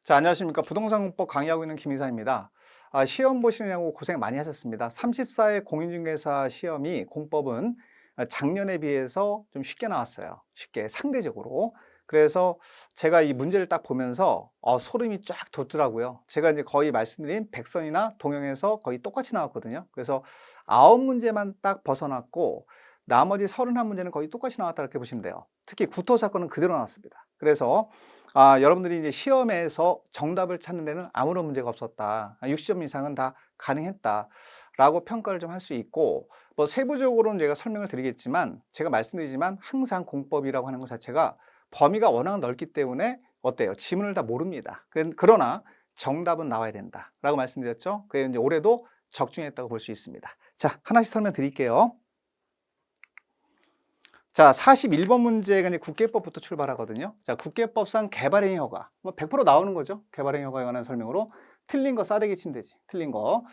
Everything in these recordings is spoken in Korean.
자, 안녕하십니까. 부동산 공법 강의하고 있는 김이사입니다. 시험 보시느냐고 고생 많이 하셨습니다. 34회 공인중개사 시험이 공법은 작년에 비해서 좀 쉽게 나왔어요. 쉽게, 상대적으로. 그래서 제가 이 문제를 딱 보면서 소름이 쫙 돋더라고요. 제가 이제 거의 말씀드린 백선이나 동영에서 거의 똑같이 나왔거든요. 그래서 9문제만 딱 벗어났고 나머지 31문제는 거의 똑같이 나왔다 이렇게 보시면 돼요. 특히 구토 사건은 그대로 나왔습니다. 그래서 여러분들이 이제 시험에서 정답을 찾는 데는 아무런 문제가 없었다. 60점 이상은 다 가능했다라고 평가를 좀 할 수 있고, 뭐 세부적으로는 제가 설명을 드리겠지만, 제가 말씀드리지만 항상 공법이라고 하는 것 자체가 범위가 워낙 넓기 때문에 어때요? 지문을 다 모릅니다. 그러나 정답은 나와야 된다라고 말씀드렸죠. 그게 이제 올해도 적중했다고 볼 수 있습니다. 자, 하나씩 설명드릴게요. 자, 41번 문제가 이제 국계법부터 출발하거든요. 자, 국계법상 개발행위 허가. 뭐 100% 나오는 거죠. 개발행위 허가에 관한 설명으로. 틀린 거 싸대기 치면 되지. 틀린 거.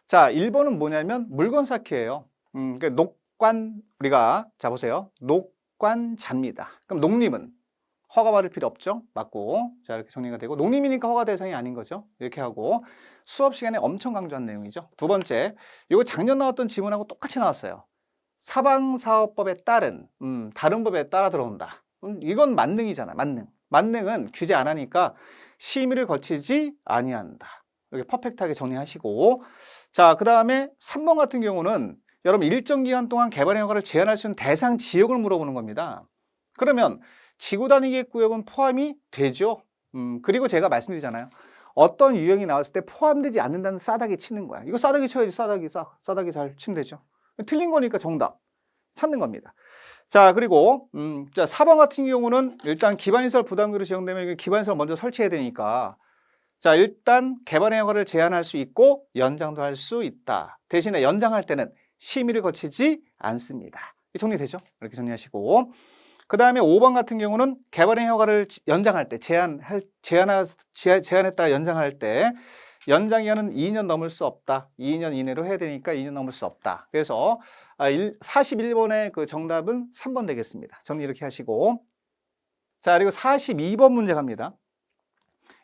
자, 1번은 뭐냐면 물건 쌓기예요. 그러니까 우리가, 자, 보세요. 녹관자입니다. 그럼 농림은 허가 받을 필요 없죠. 맞고. 자, 이렇게 정리가 되고. 농림이니까 허가 대상이 아닌 거죠. 이렇게 하고. 수업 시간에 엄청 강조한 내용이죠. 두 번째. 이거 작년 나왔던 지문하고 똑같이 나왔어요. 사방사업법에 따른 다른 법에 따라 들어온다. 이건 만능이잖아. 만능은 규제 안 하니까 심의를 거치지 아니한다. 이렇게 퍼펙트하게 정리하시고, 자, 그 다음에 3번 같은 경우는 여러분 일정 기간 동안 개발행 허가를 제한할 수 있는 대상 지역을 물어보는 겁니다. 그러면 지구 단위계 구역은 포함이 되죠. 그리고 제가 말씀드리잖아요. 어떤 유형이 나왔을 때 포함되지 않는다는 싸다기 치는 거야. 이거 싸다기 쳐야지. 싸다기 잘 치면 되죠. 틀린 거니까 정답 찾는 겁니다. 자, 그리고 자, 4번 같은 경우는 일단 기반시설 부담금으로 지정되면 기반시설 먼저 설치해야 되니까, 자, 일단 개발행 허가를 제한할 수 있고 연장도 할 수 있다. 대신에 연장할 때는 심의를 거치지 않습니다. 정리되죠? 이렇게 정리하시고, 그 다음에 5번 같은 경우는 개발행 허가를 연장할 때 제한했다가 연장할 때 연장 기간은 2년 넘을 수 없다. 2년 이내로 해야 되니까 2년 넘을 수 없다. 그래서 41번의 그 정답은 3번 되겠습니다. 정리 이렇게 하시고, 자, 그리고 42번 문제 갑니다.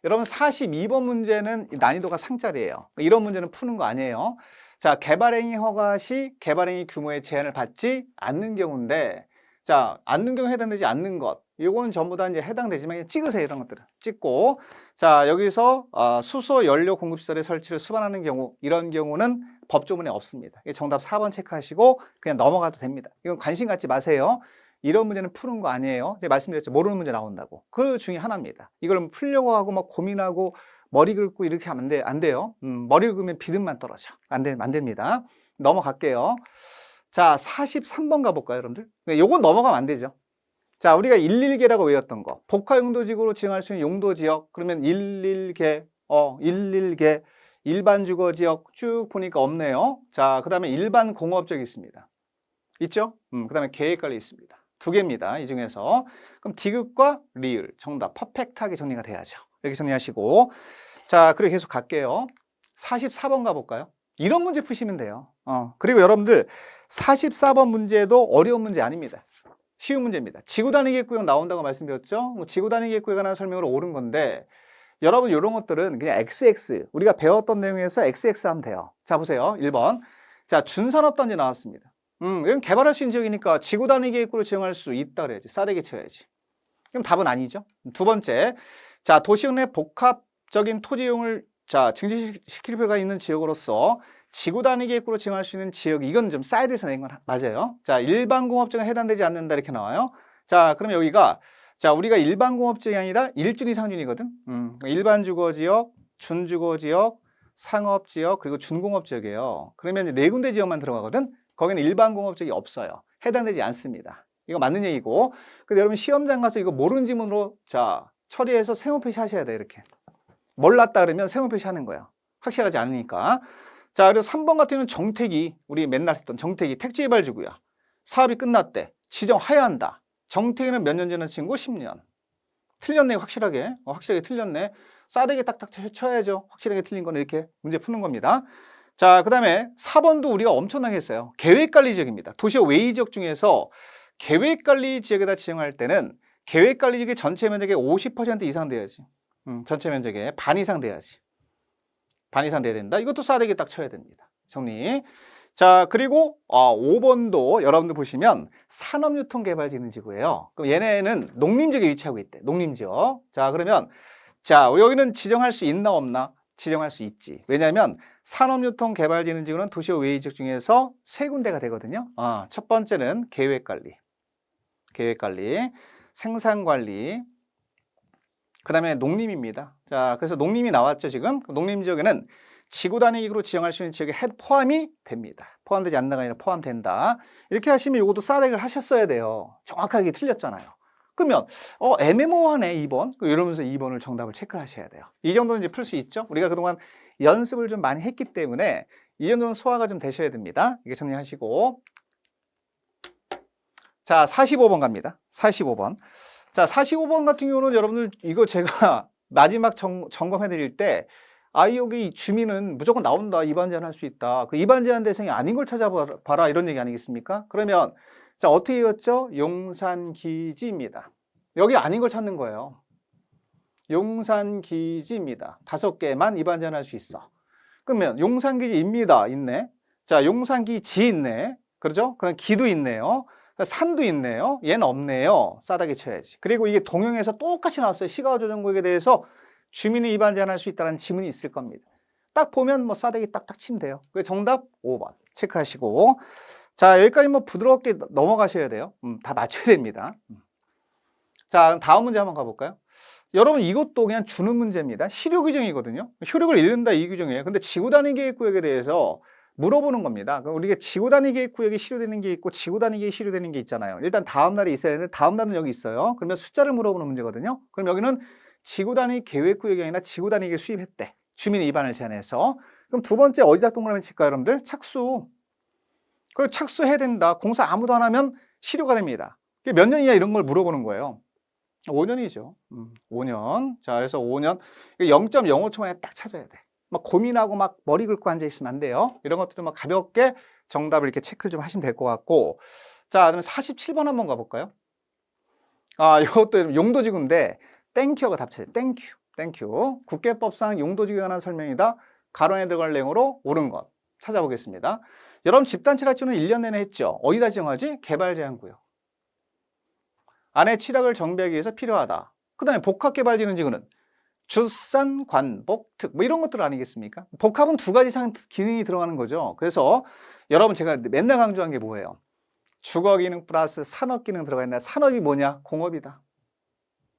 여러분 42번 문제는 난이도가 상짜리예요. 이런 문제는 푸는 거 아니에요. 자, 개발행위 허가 시 개발행위 규모의 제한을 받지 않는 경우인데, 자, 않는 경우 해당되지 않는 것, 이건 전부 다 이제 해당되지만 그냥 찍으세요. 이런 것들은 찍고, 자, 여기서 수소 연료 공급시설의 설치를 수반하는 경우, 이런 경우는 법조문에 없습니다. 정답 4번 체크하시고 그냥 넘어가도 됩니다. 이건 관심 갖지 마세요. 이런 문제는 푸는 거 아니에요. 제가 말씀드렸죠. 모르는 문제 나온다고. 그 중에 하나입니다. 이걸 풀려고 하고 막 고민하고 머리 긁고 이렇게 하면 안 돼요. 머리 긁으면 비듬만 떨어져. 안 됩니다. 넘어갈게요. 자, 43번 가볼까요, 여러분들? 요건 넘어가면 안 되죠. 자, 우리가 11개라고 외웠던 거. 복합용도지구로 지정할 수 있는 용도지역. 그러면 11개, 11개. 일반 주거지역 쭉 보니까 없네요. 자, 그 다음에 일반 공업지역이 있습니다. 있죠? 그 다음에 계획관리 있습니다. 2개입니다. 이 중에서. 그럼 디귿과 리을. 정답 퍼펙트하게 정리가 돼야죠. 이렇게 정리하시고. 자, 그리고 계속 갈게요. 44번 가볼까요? 이런 문제 푸시면 돼요. 그리고 여러분들 44번 문제도 어려운 문제 아닙니다. 쉬운 문제입니다. 지구 단위 구역 나온다고 말씀드렸죠? 지구 단위 구역에 관한 설명으로 옳은 건데, 여러분 이런 것들은 그냥 XX, 우리가 배웠던 내용에서 XX 하면 돼요. 자, 보세요. 1번. 자, 준산업단지 나왔습니다. 이건 개발할 수 있는 지역이니까 지구 단위 계획구로 지정할 수 있다 그래야지. 싸대기 쳐야지. 그럼 답은 아니죠. 두 번째. 자, 도시역 내 복합적인 토지용을 증진시킬 필요가 있는 지역으로서 지구 단위 계획구로 지정할 수 있는 지역, 이건 좀 사이드에서 낸 건 맞아요. 자, 일반 공업지역에 해당되지 않는다 이렇게 나와요. 자, 그럼 여기가, 자, 우리가 일반 공업지역이 아니라 1준이 상준이거든. 일반 주거지역, 준주거지역, 상업지역, 그리고 준공업지역이에요. 그러면 4군데 지역만 들어가거든. 거기는 일반 공업지역이 없어요. 해당되지 않습니다. 이거 맞는 얘기고. 근데 여러분 시험장 가서 이거 모르는 지문으로 자, 처리해서 세모표시 하셔야 돼. 이렇게. 몰랐다 그러면 세모표시 하는 거예요. 확실하지 않으니까. 자, 그리고 3번 같은 경우는 정택이, 우리 맨날 했던 정택이 택지개발지구야. 사업이 끝났대. 지정해야 한다. 정택이는 몇 년 전에 친구? 10년. 틀렸네, 확실하게. 확실하게 틀렸네. 싸대기 딱딱 쳐야죠. 확실하게 틀린 거는 이렇게 문제 푸는 겁니다. 자, 그 다음에 4번도 우리가 엄청나게 했어요. 계획관리지역입니다. 도시역 외의지역 중에서 계획관리지역에다 지정할 때는 계획관리지역의 전체 면적의 50% 이상 돼야지. 전체 면적의 반 이상 돼야지. 반 이상 돼야 된다. 이것도 싸대기 딱 쳐야 됩니다. 정리. 자, 그리고 5번도 여러분들 보시면 산업유통개발진흥지구예요. 그럼 얘네는 농림지역에 위치하고 있대. 농림지역. 자, 그러면 자, 여기는 지정할 수 있나 없나? 지정할 수 있지. 왜냐하면 산업유통개발진흥지구는 도시와 외지역 중에서 세 군데가 되거든요. 첫 번째는 계획관리, 생산관리, 그 다음에 농림입니다. 자, 그래서 농림이 나왔죠, 지금. 농림지역에는 지구 단위 기구로 지정할 수 있는 지역에 포함이 됩니다. 포함되지 않는다가 아니라 포함된다. 이렇게 하시면 이것도 싸대기를 하셨어야 돼요. 정확하게 틀렸잖아요. 그러면 애매모호하네 2번. 이러면서 2번을 정답을 체크를 하셔야 돼요. 이 정도는 이제 풀 수 있죠. 우리가 그동안 연습을 좀 많이 했기 때문에 이 정도는 소화가 좀 되셔야 됩니다. 이게 정리하시고. 자, 45번 갑니다. 45번. 자, 45번 같은 경우는 여러분들 이거 제가 마지막 점검해 드릴 때 여기 주민은 무조건 나온다. 이반 제한할 수 있다. 그 이반 제한 대상이 아닌 걸 찾아봐라. 이런 얘기 아니겠습니까? 그러면 자, 어떻게 이었죠? 용산기지입니다. 여기 아닌 걸 찾는 거예요. 용산기지입니다. 5개만 이반 제한할 수 있어. 그러면 용산기지입니다. 있네. 자, 용산기지 있네. 그렇죠? 그다음 기도 있네요. 산도 있네요. 얘는 없네요. 싸다기 쳐야지. 그리고 이게 동영에서 똑같이 나왔어요. 시가조정구역에 대해서 주민이 위반 제한할 수 있다는 지문이 있을 겁니다. 딱 보면 뭐 싸대기 딱딱 치면 돼요. 그래서 정답 5번 체크하시고. 자, 여기까지 뭐 부드럽게 넘어가셔야 돼요. 다 맞춰야 됩니다. 자, 다음 문제 한번 가볼까요? 여러분 이것도 그냥 주는 문제입니다. 실효 규정이거든요. 효력을 잃는다 이 규정이에요. 근데 지구 단위 계획 구역에 대해서 물어보는 겁니다. 그럼 우리가 지구 단위 계획 구역이 실효되는 게 있고 지구 단위 계획이 실효되는 게 있잖아요. 일단 다음 날에 있어야 되는데 다음 날은 여기 있어요. 그러면 숫자를 물어보는 문제거든요. 그럼 여기는 지구 단위 계획 구역이 아니라 지구 단위 계획 수립했대. 주민 위반을 제한해서. 그럼 두 번째 어디다 동그라미 칠까요, 여러분들? 착수. 그 착수해야 된다. 공사 아무도 안 하면 실효가 됩니다. 몇 년이냐 이런 걸 물어보는 거예요. 5년이죠. 5년. 자, 그래서 5년. 0.05초 만에 딱 찾아야 돼. 막 고민하고 막 머리 긁고 앉아 있으면 안 돼요. 이런 것들은 막 가볍게 정답을 이렇게 체크를 좀 하시면 될 것 같고. 자, 그럼 47번 한번 가볼까요? 이것도 용도지구인데 땡큐가 답차지. 땡큐. 국계법상 용도지구에 관한 설명이다. 가론에 들어갈 내용으로 옳은 것 찾아보겠습니다. 여러분 집단 칠학주는 1년 내내 했죠. 어디다 지정하지? 개발제한구역. 안에 칠학을 정비하기 위해서 필요하다. 그 다음에 복합개발진흥지구는 주산, 관복, 특 뭐 이런 것들 아니겠습니까? 복합은 두 가지 이상 기능이 들어가는 거죠. 그래서 여러분 제가 맨날 강조한 게 뭐예요? 주거기능 플러스 산업기능 들어가 있는데 산업이 뭐냐? 공업이다.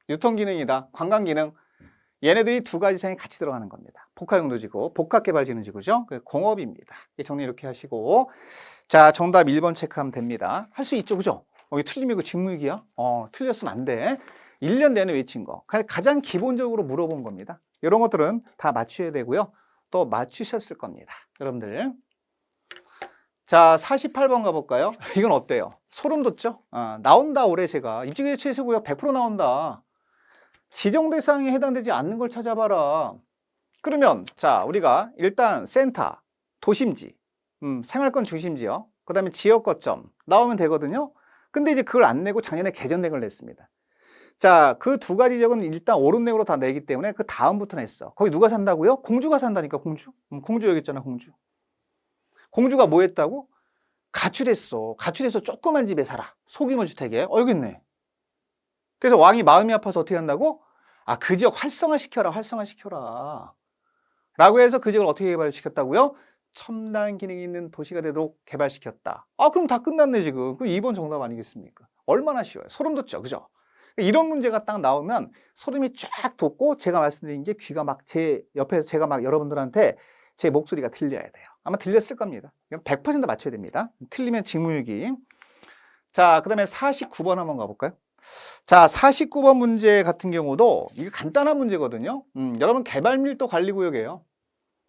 유통기능이다. 관광기능. 얘네들이 두 가지 이상이 같이 들어가는 겁니다. 복합용도지구, 복합개발진흥지구죠. 공업입니다. 정리 이렇게 하시고. 자, 정답 1번 체크하면 됩니다. 할 수 있죠, 그죠? 이거 틀리면 이거 직무유기야? 틀렸으면 안 돼. 1년 내내 외친 거. 가장 기본적으로 물어본 겁니다. 이런 것들은 다 맞추셔야 되고요. 또 맞추셨을 겁니다. 여러분들. 자, 48번 가볼까요? 이건 어때요? 소름 돋죠? 나온다, 올해 제가. 입지계획 최소구역 100% 나온다. 지정 대상에 해당되지 않는 걸 찾아봐라. 그러면, 자, 우리가 일단 센터, 도심지, 생활권 중심지역, 그 다음에 지역 거점 나오면 되거든요. 근데 이제 그걸 안 내고 작년에 개전내걸 냈습니다. 자, 그 두 가지 지역은 일단 오른내으로 다 내기 때문에 그 다음부터는 했어. 거기 누가 산다고요? 공주가 산다니까, 공주. 공주 여기 있잖아, 공주. 공주가 뭐 했다고? 가출했어. 가출해서 조그만 집에 살아. 소규모 주택에. 여기 있네. 그래서 왕이 마음이 아파서 어떻게 한다고? 그 지역 활성화시켜라. 라고 해서 그 지역을 어떻게 개발시켰다고요? 첨단 기능이 있는 도시가 되도록 개발시켰다. 그럼 다 끝났네, 지금. 그럼 2번 정답 아니겠습니까? 얼마나 쉬워요. 소름 돋죠, 그죠? 이런 문제가 딱 나오면 소름이 쫙 돋고 제가 말씀드린 게 귀가 막 제 옆에서 제가 막 여러분들한테 제 목소리가 들려야 돼요. 아마 들렸을 겁니다. 100% 맞춰야 됩니다. 틀리면 직무유기. 자, 그 다음에 49번 한번 가볼까요? 자, 49번 문제 같은 경우도 이게 간단한 문제거든요. 여러분 개발밀도 관리구역이에요.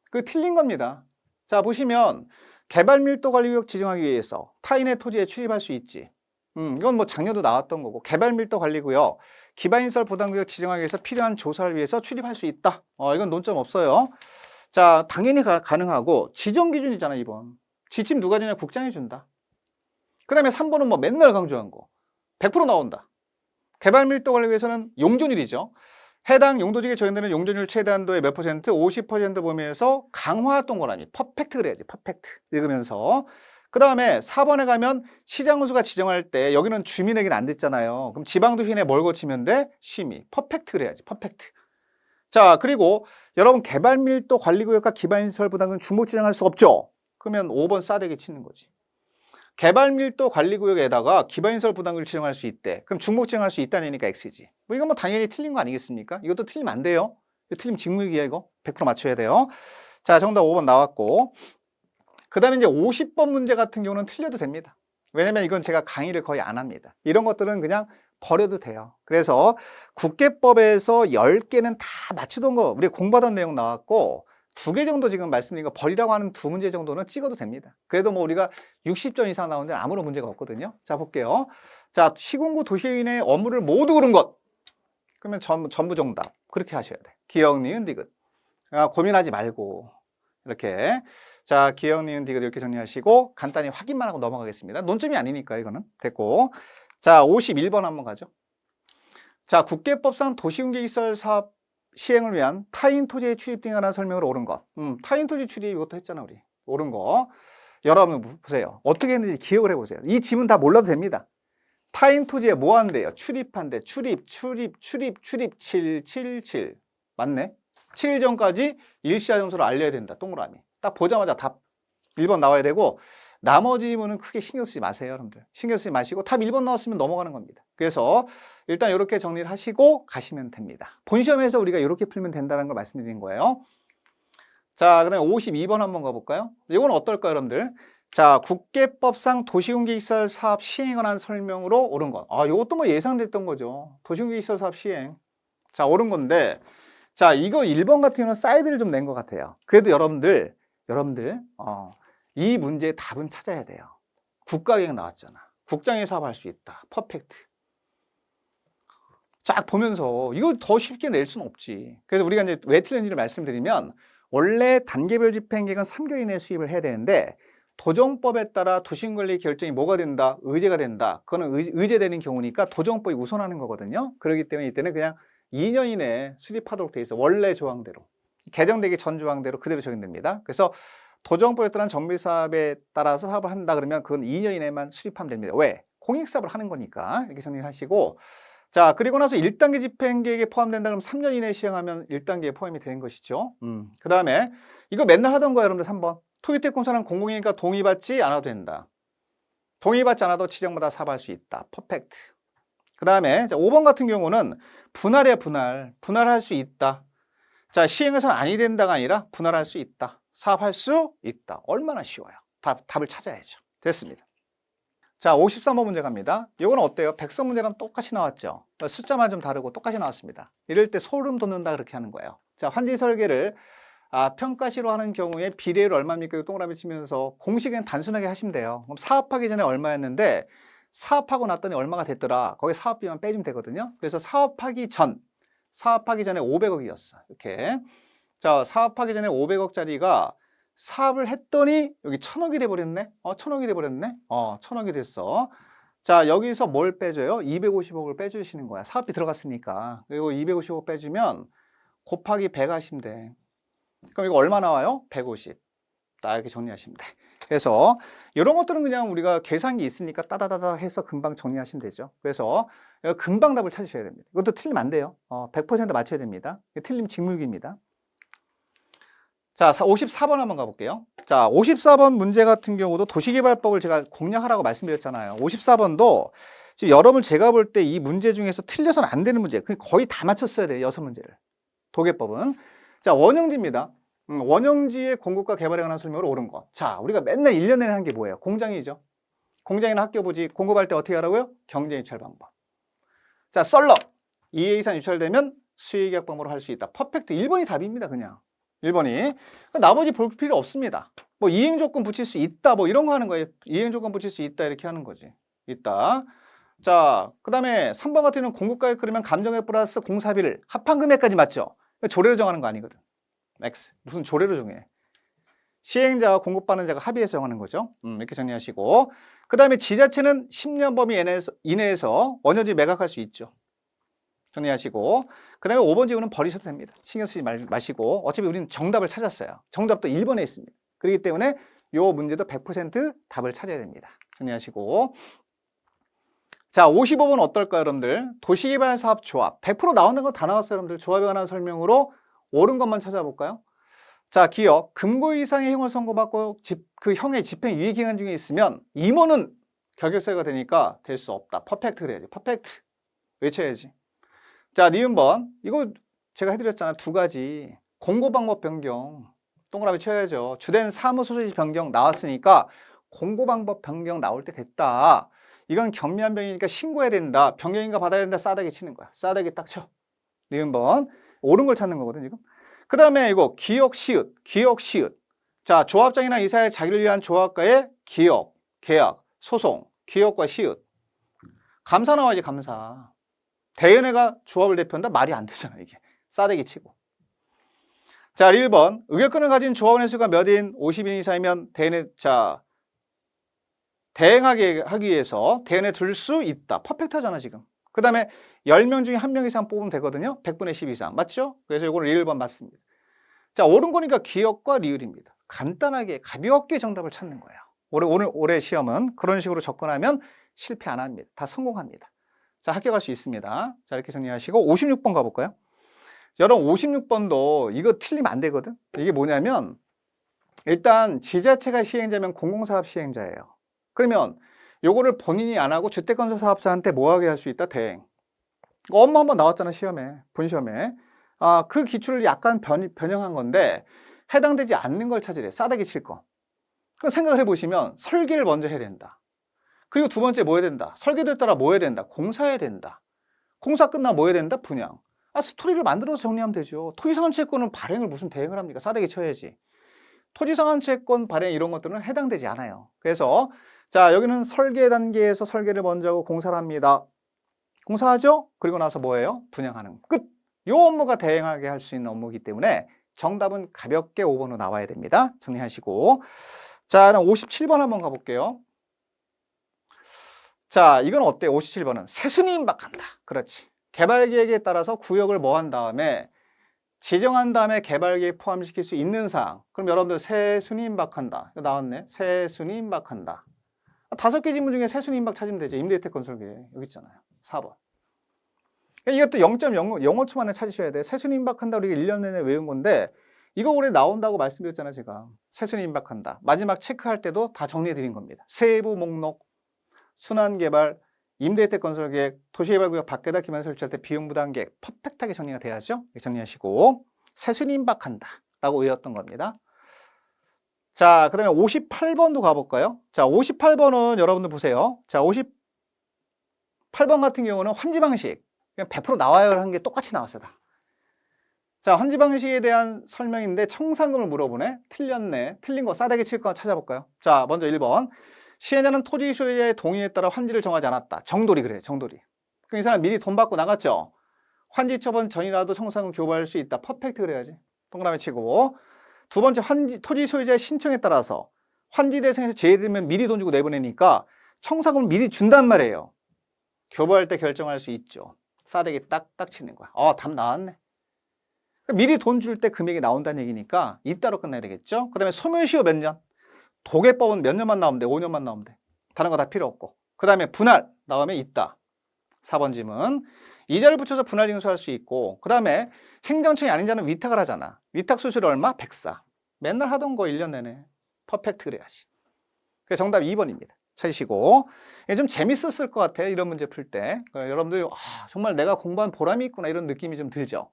그 틀린 겁니다. 자, 보시면 개발밀도 관리구역 지정하기 위해서 타인의 토지에 출입할 수 있지. 이건 뭐 작년도 나왔던 거고. 개발밀도 관리구역 기반시설 부담구역 지정하기 위해서 필요한 조사를 위해서 출입할 수 있다. 이건 논점 없어요. 자, 당연히 가능하고 지정 기준이잖아, 2번. 지침 누가 주냐? 국장이 준다. 그 다음에 3번은 뭐 맨날 강조한 거. 100% 나온다. 개발밀도 관리 위해서는 용존일이죠. 해당 용도지에 적용되는 용적률 최대한도의 몇 %? 50% 범위에서 강화 동그라미. 퍼펙트 그래야지. 퍼펙트. 읽으면서. 그 다음에 4번에 가면 시장운수가 지정할 때 여기는 주민에게는 안 됐잖아요. 그럼 지방도시내 뭘 거치면 돼? 심의. 퍼펙트 그래야지. 퍼펙트. 자, 그리고 여러분 개발밀도 관리구역과 기반시설 부담금 중복 지정할 수 없죠? 그러면 5번 싸대기 치는 거지. 개발밀도 관리구역에다가 기반시설 부담금을 지정할 수 있대. 그럼 중복 지정할 수 있다는 얘기니까 X지. 뭐 이건 뭐 당연히 틀린 거 아니겠습니까? 이것도 틀리면 안 돼요. 이거 틀리면 직무유기야 이거. 100% 맞춰야 돼요. 자, 정답 5번 나왔고. 그 다음에 이제 50번 문제 같은 경우는 틀려도 됩니다. 왜냐면 이건 제가 강의를 거의 안 합니다. 이런 것들은 그냥 버려도 돼요. 그래서 국계법에서 10개는 다 맞추던 거 우리가 공부하던 내용 나왔고 2개 정도 지금 말씀드린 거 버리라고 하는 2문제 정도는 찍어도 됩니다. 그래도 뭐 우리가 60점 이상 나오는데 아무런 문제가 없거든요. 자, 볼게요. 자, 시군구 도시인의 업무를 모두 그른 것. 그러면 전부 정답. 그렇게 하셔야 돼. 기억, 니은, 디귿. 고민하지 말고 이렇게. 자, 기억, 니은, 디귿 이렇게 정리하시고 간단히 확인만 하고 넘어가겠습니다. 논점이 아니니까 이거는 됐고. 자, 51번 한번 가죠. 자, 국계법상 도시공개시설 사업 시행을 위한 타인 토지의 출입 등에 관한 설명을 옳은 것. 타인 토지 출입 이것도 했잖아 우리. 옳은 거. 여러분 보세요. 어떻게 했는지 기억을 해보세요. 이 지문 다 몰라도 됩니다. 타인 토지에 뭐 한대요? 출입한대. 출입 777. 맞네. 7일 전까지 일시화 점수를 알려야 된다. 동그라미. 딱 보자마자 답 1번 나와야 되고 나머지 지문은 크게 신경 쓰지 마세요, 여러분들. 신경 쓰지 마시고 답 1번 나왔으면 넘어가는 겁니다. 그래서 일단 이렇게 정리를 하시고 가시면 됩니다. 본시험에서 우리가 이렇게 풀면 된다는 걸 말씀드린 거예요. 자, 그 다음에 52번 한번 가볼까요? 이건 어떨까요, 여러분들? 자, 국계법상 도시공개시설 사업 시행에 관한 설명으로 옳은 것. 이것도 뭐 예상됐던 거죠. 도시공개시설 사업 시행. 자, 옳은 건데, 자, 이거 1번 같은 경우는 사이드를 좀 낸 것 같아요. 그래도 여러분들, 이 문제의 답은 찾아야 돼요. 국가계획 나왔잖아. 국장의 사업할 수 있다. 퍼펙트. 쫙 보면서 이거 더 쉽게 낼 수는 없지. 그래서 우리가 이제 왜 틀렸는지를 말씀드리면 원래 단계별 집행계획은 3개월 이내에 수립을 해야 되는데 도정법에 따라 도심관리 결정이 뭐가 된다? 의제가 된다. 그거는 의제되는 경우니까 도정법이 우선하는 거거든요. 그렇기 때문에 이때는 그냥 2년 이내에 수립하도록 돼 있어. 원래 조항대로. 개정되기 전 조항대로 그대로 적용됩니다. 그래서 도정법에 따른 정비사업에 따라서 사업을 한다 그러면 그건 2년 이내만 수립하면 됩니다. 왜? 공익사업을 하는 거니까 이렇게 정리를 하시고 자, 그리고 나서 1단계 집행계획에 포함된다 그러면 3년 이내에 시행하면 1단계에 포함이 되는 것이죠. 그 다음에 이거 맨날 하던 거예요, 여러분들 3번. 토기태권사는 공공이니까 동의받지 않아도 된다. 동의받지 않아도 지정마다 사업할 수 있다. 퍼펙트. 그 다음에 5번 같은 경우는 분할이야, 분할. 분할할 수 있다. 자, 시행해서는 아니 된다가 아니라 분할할 수 있다. 사업할 수 있다. 얼마나 쉬워요. 답을 찾아야죠. 됐습니다. 자, 53번 문제 갑니다. 이건 어때요? 백서 문제랑 똑같이 나왔죠. 숫자만 좀 다르고 똑같이 나왔습니다. 이럴 때 소름 돋는다 그렇게 하는 거예요. 자, 환지 설계를 평가시로 하는 경우에 비례율 얼마입니까? 동그라미 치면서 공식은 단순하게 하시면 돼요. 그럼 사업하기 전에 얼마였는데 사업하고 났더니 얼마가 됐더라. 거기 사업비만 빼주면 되거든요. 그래서 사업하기 전에 500억이었어. 이렇게. 자, 사업하기 전에 500억짜리가 사업을 했더니 여기 1000억이 돼버렸네. 1000억이 돼버렸네. 1000억이 됐어. 자, 여기서 뭘 빼줘요? 250억을 빼주시는 거야. 사업비 들어갔으니까. 그리고 250억 빼주면 곱하기 100 하시면 돼. 그럼 이거 얼마 나와요? 150. 딱 이렇게 정리하시면 돼. 그래서 이런 것들은 그냥 우리가 계산기 있으니까 따다다다 해서 금방 정리하시면 되죠. 그래서 금방 답을 찾으셔야 됩니다. 이것도 틀리면 안 돼요. 100% 맞춰야 됩니다. 틀리면 직무유기입니다. 자, 54번 한번 가볼게요. 자, 54번 문제 같은 경우도 도시개발법을 제가 공략하라고 말씀드렸잖아요. 54번도 지금 여러분 제가 볼 때 이 문제 중에서 틀려서는 안 되는 문제, 거의 다 맞췄어야 돼요. 6문제를. 도계법은. 자, 원형지입니다. 원형지의 공급과 개발에 관한 설명으로 옳은 것. 자, 우리가 맨날 1년 내내 한 게 뭐예요? 공장이죠. 공장이나 학교부지 공급할 때 어떻게 하라고요? 경제 유찰 방법. 자, 썰렁. 2회 이상 유찰되면 수의계약 방법으로 할 수 있다. 퍼펙트. 1번이 답입니다, 그냥. 1번이. 나머지 볼 필요 없습니다. 뭐 이행조건 붙일 수 있다, 뭐 이런 거 하는 거예요. 이행조건 붙일 수 있다, 이렇게 하는 거지. 있다. 자, 그 다음에 3번 같은 경우는 공급가액 그러면 감정액 플러스 공사비를 합한 금액까지 맞죠? 조례로 정하는 거 아니거든. X. 무슨 조례로 정해. 시행자와 공급받는 자가 합의해서 정하는 거죠. 이렇게 정리하시고. 그 다음에 지자체는 10년 범위 이내에서 원효지 매각할 수 있죠. 정리하시고 그 다음에 5번 지문은 버리셔도 됩니다. 신경 쓰지 마시고 어차피 우리는 정답을 찾았어요. 정답도 1번에 있습니다. 그렇기 때문에 이 문제도 100% 답을 찾아야 됩니다. 정리하시고 자 55번 어떨까요 여러분들? 도시개발사업조합 100% 나오는 거 다 나왔어요 여러분들. 조합에 관한 설명으로 옳은 것만 찾아볼까요? 자 기억 금고 이상의 형을 선고받고 그 형의 집행 유예기간 중에 있으면 임원은 결격사유가 되니까 될 수 없다. 퍼펙트 그래야지. 퍼펙트 외쳐야지. 자 니은번 이거 제가 해드렸잖아. 두 가지 공고방법 변경 동그라미 쳐야죠. 주된 사무소지 변경 나왔으니까 공고방법 변경 나올 때 됐다. 이건 경미한 병이니까 신고해야 된다. 변경인가 받아야 된다. 싸대기 치는 거야. 싸대기 딱 쳐. 니은번 옳은 걸 찾는 거거든 지금. 그 다음에 이거 기억 시읒 기억 시읒. 자 조합장이나 이사의 자기를 위한 조합과의 기억 계약 소송 기억과 시읒. 감사 나와야지 감사. 대연회가 조합을 대표한다? 말이 안 되잖아 이게. 싸대기 치고. 자 1번 의결권을 가진 조합원의 수가 몇인 50인 이상이면 대연회 대행하게 하기 위해서 대연에 둘 수 있다. 퍼펙트하잖아 지금. 그 다음에 10명 중에 1명 이상 뽑으면 되거든요. 100분의 10 이상. 맞죠? 그래서 이거는 1번 맞습니다. 자 옳은 거니까 기억과 리을입니다. 간단하게 가볍게 정답을 찾는 거예요. 올해 시험은 그런 식으로 접근하면 실패 안 합니다. 다 성공합니다. 자 합격할 수 있습니다. 자 이렇게 정리하시고 56번 가볼까요? 여러분 56번도 이거 틀리면 안 되거든. 이게 뭐냐면 일단 지자체가 시행자면 공공사업 시행자예요. 그러면 요거를 본인이 안 하고 주택건설사업자한테 뭐하게 할 수 있다? 대행. 엄마 한번 나왔잖아 시험에 본시험에. 그 기출을 약간 변형한 건데 해당되지 않는 걸 찾으래. 싸대기 칠 거. 그럼 생각을 해보시면 설계를 먼저 해야 된다. 그리고 두 번째 뭐 해야 된다? 설계도에 따라 뭐 해야 된다? 공사해야 된다. 공사 끝나면 뭐 해야 된다? 분양. 스토리를 만들어서 정리하면 되죠. 토지상환채권은 발행을 무슨 대행을 합니까? 싸대기 쳐야지. 토지상환채권 발행 이런 것들은 해당되지 않아요. 그래서 자 여기는 설계 단계에서 설계를 먼저 하고 공사를 합니다. 공사하죠? 그리고 나서 뭐예요? 분양하는 끝. 요 업무가 대행하게 할 수 있는 업무이기 때문에 정답은 가볍게 5번으로 나와야 됩니다. 정리하시고 자 57번 한번 가볼게요. 자 이건 어때요? 57번은 세순이 임박한다. 그렇지. 개발계획에 따라서 구역을 뭐 한 다음에 지정한 다음에 개발계획 포함시킬 수 있는 사항. 그럼 여러분들 세순이 임박한다. 이거 나왔네. 세순이 임박한다. 5개 지문 중에 세순이 임박 찾으면 되죠. 임대주택 건설계획 여기 있잖아요. 4번. 이것도 0.05초 만에 찾으셔야 돼. 세순이 임박한다 우리가 1년 내내 외운 건데 이거 올해 나온다고 말씀드렸잖아요. 제가. 세순이 임박한다. 마지막 체크할 때도 다 정리해드린 겁니다. 세부 목록, 순환개발, 임대주택 건설계획, 도시개발구역 밖에다 기반 설치할 때 비용부담계획 퍼펙트하게 정리가 돼야죠. 정리하시고 세순이 임박한다 라고 외웠던 겁니다. 자, 그 다음에 58번도 가볼까요? 자, 58번은 여러분들 보세요. 자, 58번 같은 경우는 환지 방식. 그냥 100% 나와요 하는 게 똑같이 나왔어요. 다. 자, 환지 방식에 대한 설명인데 청산금을 물어보네. 틀렸네. 틀린 거 싸대기 칠 거 찾아볼까요? 자, 먼저 1번. 시행자는 토지 소유자의 동의에 따라 환지를 정하지 않았다. 정돌이 그래, 정돌이. 그럼 이 사람 미리 돈 받고 나갔죠? 환지 처분 전이라도 청산금 교부할 수 있다. 퍼펙트 그래야지. 동그라미 치고. 두 번째, 토지 소유자의 신청에 따라서 환지 대상에서 제외되면 미리 돈 주고 내보내니까 청산금을 미리 준단 말이에요. 교부할 때 결정할 수 있죠. 싸대기 딱딱 치는 거야. 답 나왔네. 미리 돈 줄 때 금액이 나온다는 얘기니까 이따로 끝내야 되겠죠. 그 다음에 소멸시효 몇 년? 도계법은 몇 년만 나오면 돼? 5년만 나오면 돼. 다른 거 다 필요 없고. 그 다음에 분할 나오면 있다. 4번 질문. 이자를 붙여서 분할 징수할 수 있고 그 다음에 행정청이 아닌 자는 위탁을 하잖아. 위탁 수수료 얼마? 104. 맨날 하던 거 1년 내내. 퍼펙트 그래야지. 그래서 정답 2번입니다. 찾으시고 좀 재밌었을 것 같아요. 이런 문제 풀 때. 여러분들 정말 내가 공부한 보람이 있구나 이런 느낌이 좀 들죠.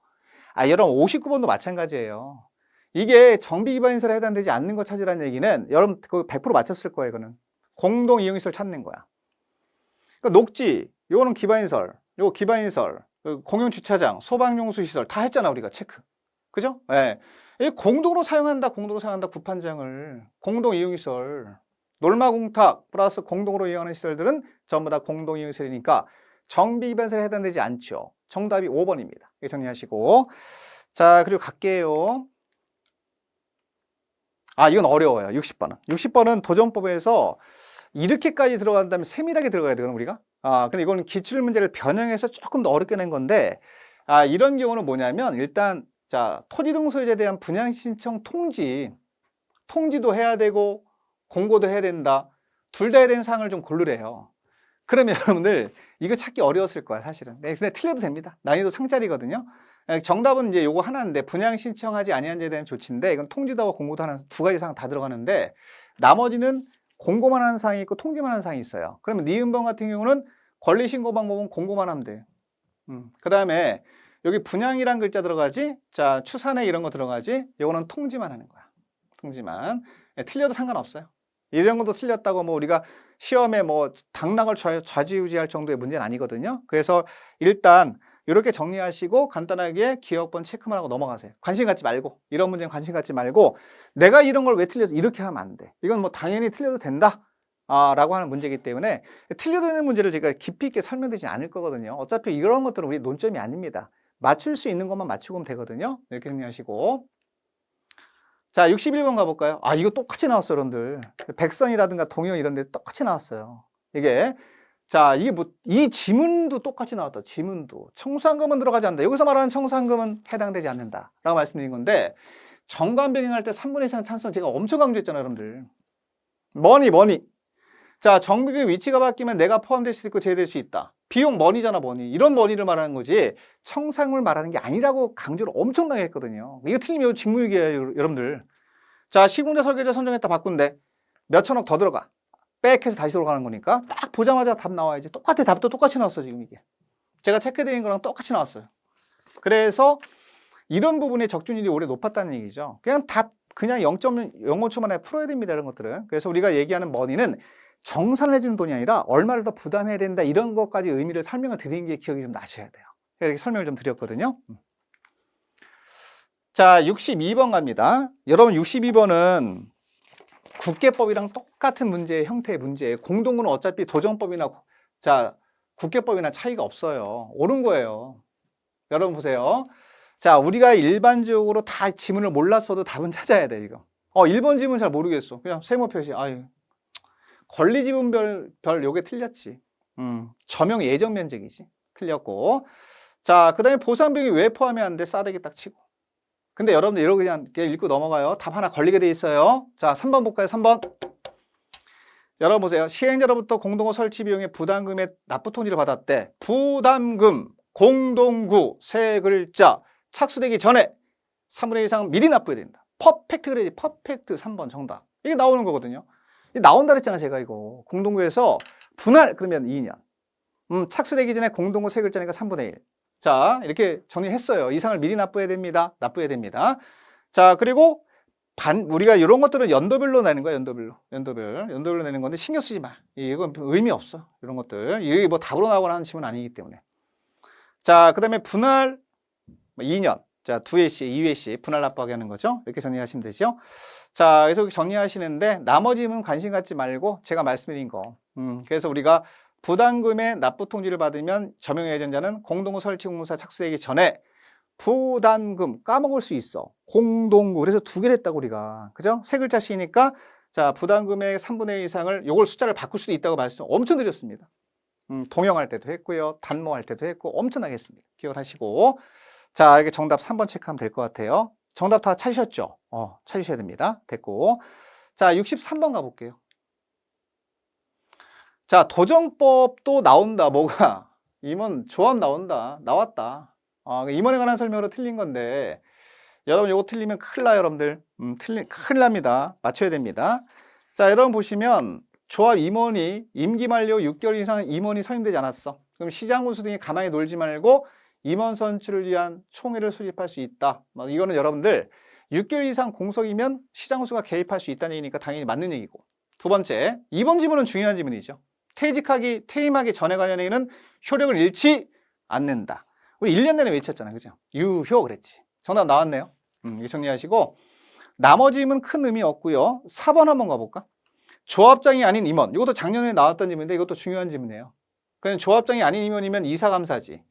여러분 59번도 마찬가지예요. 이게 정비 기반 인설에 해당되지 않는 거 찾으라는 얘기는 여러분 그 100% 맞췄을 거예요. 이거는 공동 이용시설 찾는 거야. 그러니까 녹지, 요거는 기반 인설, 요거 기반 인설, 공용 주차장, 소방용수 시설 다 했잖아 우리가 체크. 그죠? 예. 공동으로 사용한다, 구판장을 공동 이용시설, 놀마공탁 플러스 공동으로 이용하는 시설들은 전부 다 공동 이용시설이니까 정비 기반 인설에 해당되지 않죠. 정답이 5번입니다. 정리하시고 자 그리고 갈게요. 이건 어려워요. 60번은. 60번은 도전법에서 이렇게까지 들어간다면 세밀하게 들어가야 되거든 우리가. 근데 이거는 기출문제를 변형해서 조금 더 어렵게 낸 건데, 이런 경우는 뭐냐면 일단 자, 토지 등 소유자에 대한 분양 신청 통지도 해야 되고 공고도 해야 된다. 둘 다 해야 되는 사항을 좀 고르래요. 그러면 여러분들 이거 찾기 어려웠을 거야 사실은. 근데 틀려도 됩니다. 난이도 상짜리거든요. 정답은 이제 요거 하나인데, 분양 신청하지 아니한 자에 대한 조치인데, 이건 통지도 하고 공고도 하는 두 가지 사항 다 들어가는데, 나머지는 공고만 하는 사항이 있고 통지만 하는 사항이 있어요. 그러면 니은번 같은 경우는 권리 신고 방법은 공고만 하면 돼요. 그 다음에 여기 분양이란 글자 들어가지, 자 추산에 이런 거 들어가지, 요거는 통지만 하는 거야. 통지만. 틀려도 상관없어요. 이런 것도 틀렸다고 뭐 우리가 시험에 뭐 당락을 좌지우지할 정도의 문제는 아니거든요. 그래서 일단 이렇게 정리하시고 간단하게 기억번 체크만 하고 넘어가세요. 관심 갖지 말고, 이런 문제는 관심 갖지 말고, 내가 이런 걸 왜 틀려서 이렇게 하면 안 돼. 이건 뭐 당연히 틀려도 된다 라고 하는 문제이기 때문에 틀려도 되는 문제를 제가 깊이 있게 설명드리지 않을 거거든요. 어차피 이런 것들은 우리 논점이 아닙니다. 맞출 수 있는 것만 맞추고 오면 되거든요. 이렇게 정리하시고, 자 61번 가볼까요? 이거 똑같이 나왔어요 여러분들. 백선이라든가 동현 이런 데 똑같이 나왔어요. 이게 자 이게 뭐 이 지문도 똑같이 나왔다. 지문도 청산금은 들어가지 않는다. 여기서 말하는 청산금은 해당되지 않는다 라고 말씀드린 건데, 정관 변경할 때 3분의 이상 찬성 제가 엄청 강조했잖아요 여러분들. 머니 자 정비의 위치가 바뀌면 내가 포함될 수 있고 제외될 수 있다. 비용 머니잖아. 머니, 이런 머니를 말하는 거지 청산금을 말하는 게 아니라고 강조를 엄청나게 했거든요. 이거 틀리면 이거 직무유기예요 여러분들. 자 시공자 설계자 선정했다 바꾼데 몇천억 더 들어가, 백해서 다시 들어가는 거니까 딱 보자마자 답 나와야지. 똑같아. 답도 똑같이 나왔어 지금. 이게 제가 체크드린 거랑 똑같이 나왔어요. 그래서 이런 부분의 적중률이 오히려 높았다는 얘기죠. 그냥 답 그냥 0.05초 만에 풀어야 됩니다 이런 것들은. 그래서 우리가 얘기하는 머니는 정산을 해주는 돈이 아니라 얼마를 더 부담해야 된다, 이런 것까지 의미를 설명을 드리는 게 기억이 좀 나셔야 돼요. 이렇게 설명을 좀 드렸거든요. 자 62번 갑니다. 여러분 62번은 국계법이랑 똑같은 문제의 형태의 문제예요. 공동구는 어차피 도정법이나 자 국계법이나 차이가 없어요. 옳은 거예요. 여러분 보세요. 자 우리가 일반적으로 다 지문을 몰랐어도 답은 찾아야 돼 이거. 1번 지문 잘 모르겠어. 그냥 세모 표시. 권리 지분별 요게 틀렸지. 점용 예정 면적이지. 틀렸고. 자 그다음에 보상비용이 왜 포함이 안 돼? 싸대기 딱 치고. 근데 여러분들 이러고 그냥 읽고 넘어가요. 답 하나 걸리게 돼 있어요. 자 3번 볼까요? 3번. 여러분 보세요. 시행자로부터 공동구 설치 비용의 부담금의 납부 통지를 받았대. 부담금, 공동구, 세 글자, 착수되기 전에 3분의 2 이상은 미리 납부해야 된다. 퍼펙트 그래야지. 퍼펙트 3번 정답. 이게 나오는 거거든요. 이게 나온다 그랬잖아 제가 이거. 공동구에서 분할 그러면 2년. 착수되기 전에 공동구 세 글자니까 3분의 1. 자 이렇게 정리했어요. 이상을 미리 납부해야 됩니다. 납부해야 됩니다. 자 그리고 우리가 이런 것들은 연도별로 내는 거야. 연도별로 내는 건데 신경 쓰지 마. 이건 의미 없어. 이런 것들 이게 뭐 답으로 나오거나 하는 질문 아니기 때문에. 자 그다음에 분할 2년. 자 2회씩 2회씩 분할 납부하게 하는 거죠. 이렇게 정리하시면 되죠. 자 그래서 정리하시는데 나머지는 관심 갖지 말고 제가 말씀드린 거. 그래서 우리가 부담금의 납부 통지를 받으면 점용 예정자는 공동구 설치 공사 착수되기 전에 부담금 까먹을 수 있어. 공동구. 그래서 두 개를 했다고 우리가. 그죠? 세 글자씩이니까 자 부담금의 3분의 1 이상을 요걸 숫자를 바꿀 수도 있다고 말씀 엄청 드렸습니다. 동영할 때도 했고요. 단모할 때도 했고 엄청나게 했습니다. 기억을 하시고. 자 이렇게 정답 3번 체크하면 될 것 같아요. 정답 다 찾으셨죠? 찾으셔야 됩니다. 됐고. 자 63번 가볼게요. 자 도정법도 나온다. 뭐가? 임원 조합 나왔다. 임원에 관한 설명으로 틀린 건데 여러분 이거 틀리면 큰일 나요 여러분들. 큰일 납니다. 맞춰야 됩니다. 자 여러분 보시면 조합 임원이 임기 만료 6개월 이상 임원이 선임되지 않았어. 그럼 시장군수 등이 가만히 놀지 말고 임원 선출을 위한 총회를 소집할 수 있다. 이거는 여러분들 6개월 이상 공석이면 시장군수가 개입할 수 있다는 얘기니까 당연히 맞는 얘기고. 두 번째, 이번 지문은 중요한 지문이죠. 퇴임하기 전에 관련행위는 효력을 잃지 않는다. 우리 1년 내내 외쳤잖아요. 그죠? 유효 그랬지. 정답 나왔네요. 이거 정리하시고 나머지 지문 큰 의미 없고요. 4번 한번 가볼까? 조합장이 아닌 임원. 이것도 작년에 나왔던 지문인데 이것도 중요한 지문이에요. 그냥 조합장이 아닌 임원이면 이사감사지.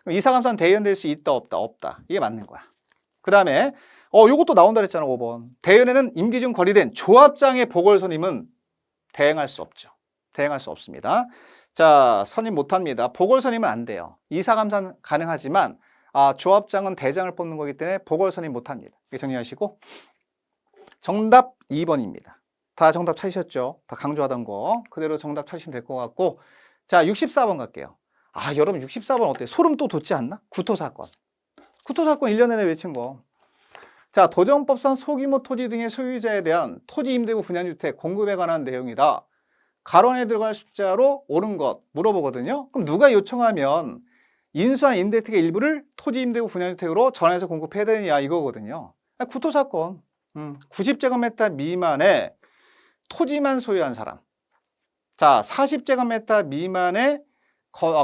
그럼 이사감사는 대연될 수 있다 없다? 없다. 이게 맞는 거야. 그 다음에 이것도 나온다 그랬잖아. 5번. 대연에는 임기 중 거리된 조합장의 보궐선임은 대행할 수 없죠. 대행할 수 없습니다. 자, 선임 못합니다. 보궐선임은 안 돼요. 이사감사 가능하지만 조합장은 대장을 뽑는 거기 때문에 보궐선임 못합니다. 이렇게 정리하시고 정답 2번입니다. 다 정답 찾으셨죠? 다 강조하던 거 그대로 정답 찾으시면 될 것 같고 자 64번 갈게요. 여러분 64번 어때요? 소름 또 돋지 않나? 구토사건. 구토사건 1년 내내 외친 거. 자, 도정법상 소규모 토지 등의 소유자에 대한 토지 임대부 분양주택 공급에 관한 내용이다. 가론에 들어갈 숫자로 옳은 것 물어보거든요. 그럼 누가 요청하면 인수한 임대택의 일부를 토지 임대부 분양주택으로 전환해서 공급해야 되느냐 이거거든요. 구토사건 90제곱미터 미만의 토지만 소유한 사람. 자, 40제곱미터 미만의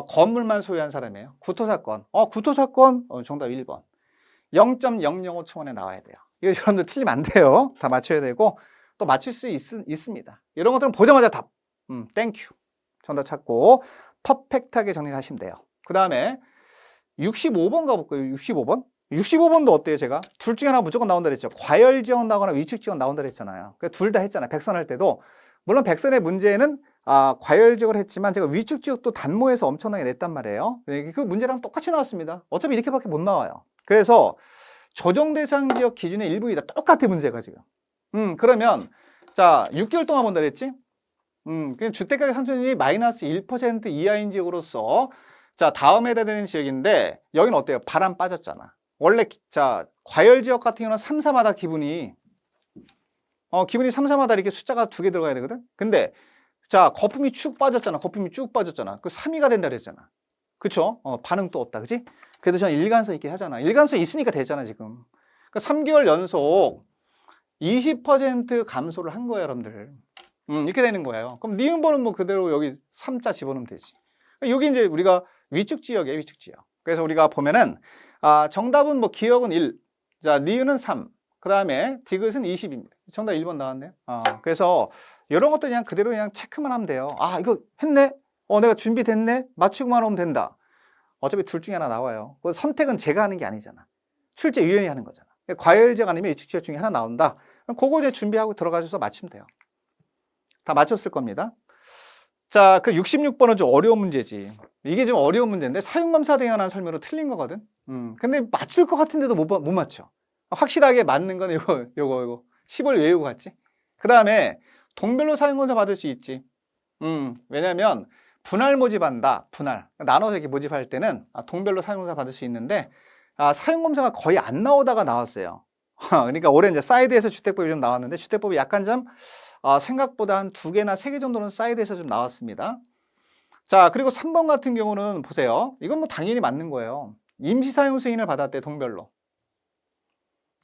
건물만 소유한 사람이에요. 구토사건. 구토사건 정답 1번. 0.005초 만에 나와야 돼요. 이거 여러분들 틀리면 안 돼요. 다 맞춰야 되고 또 맞출 수 있습니다. 이런 것들은 보자마자 답. 땡큐. 정답 찾고 퍼펙트하게 정리를 하시면 돼요. 그 다음에 65번 가볼까요? 65번? 65번도 어때요? 제가 둘 중에 하나 무조건 나온다 그랬죠. 과열지원 나거나 위축지원 나온다 그랬잖아요. 둘 다 했잖아요. 백선할 때도. 물론 백선의 문제는 과열지역을 했지만 제가 위축지역도 단모에서 엄청나게 냈단 말이에요. 그 문제랑 똑같이 나왔습니다. 어차피 이렇게밖에 못 나와요. 그래서 조정대상 지역 기준의 일부이다. 똑같아 문제가 지금. 그러면 자 6개월 동안 본다 그랬지? 그냥 주택가격 상승률이 마이너스 1% 이하인 지역으로서 자 다음에 해야 되는 지역인데 여기는 어때요? 바람 빠졌잖아. 원래 자 과열 지역 같은 경우는 3, 4마다 기분이 3, 4마다 이렇게 숫자가 2개 들어가야 되거든. 근데 자 거품이 쭉 빠졌잖아. 거품이 쭉 빠졌잖아. 그 3위가 된다 그랬잖아. 그쵸? 반응 또 없다. 그치? 그래도 저는 일관성 있게 하잖아. 일관성 있으니까 됐잖아 지금. 그러니까 3개월 연속 20% 감소를 한 거예요 여러분들. 이렇게 되는 거예요. 그럼 니은번은 뭐 그대로 여기 3자 집어넣으면 되지. 여기 이제 우리가 위축 지역이에요. 위축 지역. 그래서 우리가 보면은 정답은 뭐 기억은 1, 자 니은은 3, 그 다음에 디귿은 20입니다. 정답 1번 나왔네요. 그래서 이런 것도 그냥 그대로 그냥 체크만 하면 돼요. 이거 했네? 내가 준비됐네? 맞추고만 오면 된다. 어차피 둘 중에 하나 나와요. 그 선택은 제가 하는 게 아니잖아. 출제위원이 하는 거잖아. 과열지역 아니면 위축 지역 중에 하나 나온다. 그거 이제 준비하고 들어가셔서 맞추면 돼요. 다 맞췄을 겁니다. 자, 그 66번은 좀 어려운 문제지. 이게 좀 어려운 문제인데 사용감사 등에 설명으로 틀린 거거든. 근데 맞출 것 같은데도 못 맞춰. 확실하게 맞는 건 이거 10을 외우고 갔지. 그 다음에 동별로 사용검사 받을 수 있지. 왜냐면 분할 모집한다. 분할. 나눠서 이렇게 모집할 때는 동별로 사용검사 받을 수 있는데 사용검사가 거의 안 나오다가 나왔어요. 그러니까 올해 이제 사이드에서 주택법이 좀 나왔는데 주택법이 약간 좀 생각보다 한 2개나 3개 정도는 사이드에서 좀 나왔습니다. 자, 그리고 3번 같은 경우는 보세요. 이건 뭐 당연히 맞는 거예요. 임시사용 승인을 받았대, 동별로.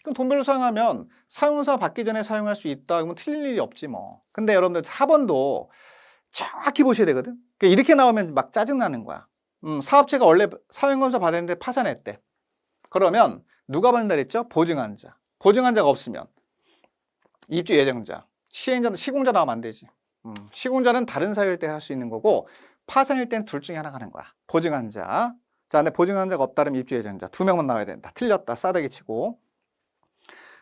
그럼 동별로 사용하면 사용사 받기 전에 사용할 수 있다. 그러면 틀릴 일이 없지 뭐. 근데 여러분들 4번도 정확히 보셔야 되거든. 그러니까 이렇게 나오면 막 짜증나는 거야. 사업체가 원래 사용검사 받았는데 파산했대. 그러면 누가 받는다 그랬죠? 보증한자. 보증한자가 없으면 입주 예정자, 시행자, 시공자 나오면 안 되지. 시공자는 다른 사유일 때 할 수 있는 거고 파산일 땐 둘 중에 하나 가는 거야. 보증한자. 자, 근데 보증한자가 없다면 입주 예정자 2명만 나와야 된다. 틀렸다. 싸대기 치고.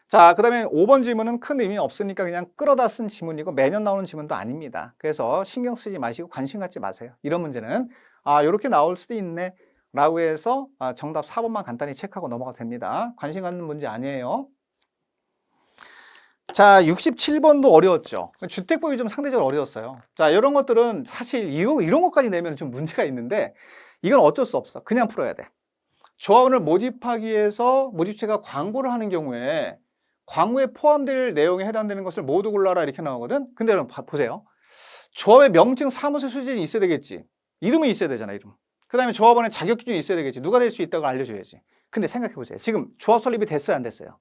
자, 그 다음에 5번 지문은 큰 의미 없으니까 그냥 끌어다 쓴 지문이고 매년 나오는 지문도 아닙니다. 그래서 신경 쓰지 마시고 관심 갖지 마세요. 이런 문제는 이렇게 나올 수도 있네 라고 해서 정답 4번만 간단히 체크하고 넘어가도 됩니다. 관심 갖는 문제 아니에요. 자, 67번도 어려웠죠. 주택법이 좀 상대적으로 어려웠어요. 자, 이런 것들은 사실 이런 것까지 내면 좀 문제가 있는데 이건 어쩔 수 없어. 그냥 풀어야 돼. 조합원을 모집하기 위해서 모집체가 광고를 하는 경우에 광고에 포함될 내용에 해당되는 것을 모두 골라라 이렇게 나오거든. 근데 여러분 보세요. 조합의 명칭, 사무소 소재는 있어야 되겠지. 이름은 있어야 되잖아, 이름. 그 다음에 조합원의 자격 기준이 있어야 되겠지. 누가 될 수 있다고 알려줘야지. 근데 생각해 보세요. 지금 조합 설립이 됐어요, 안 됐어요?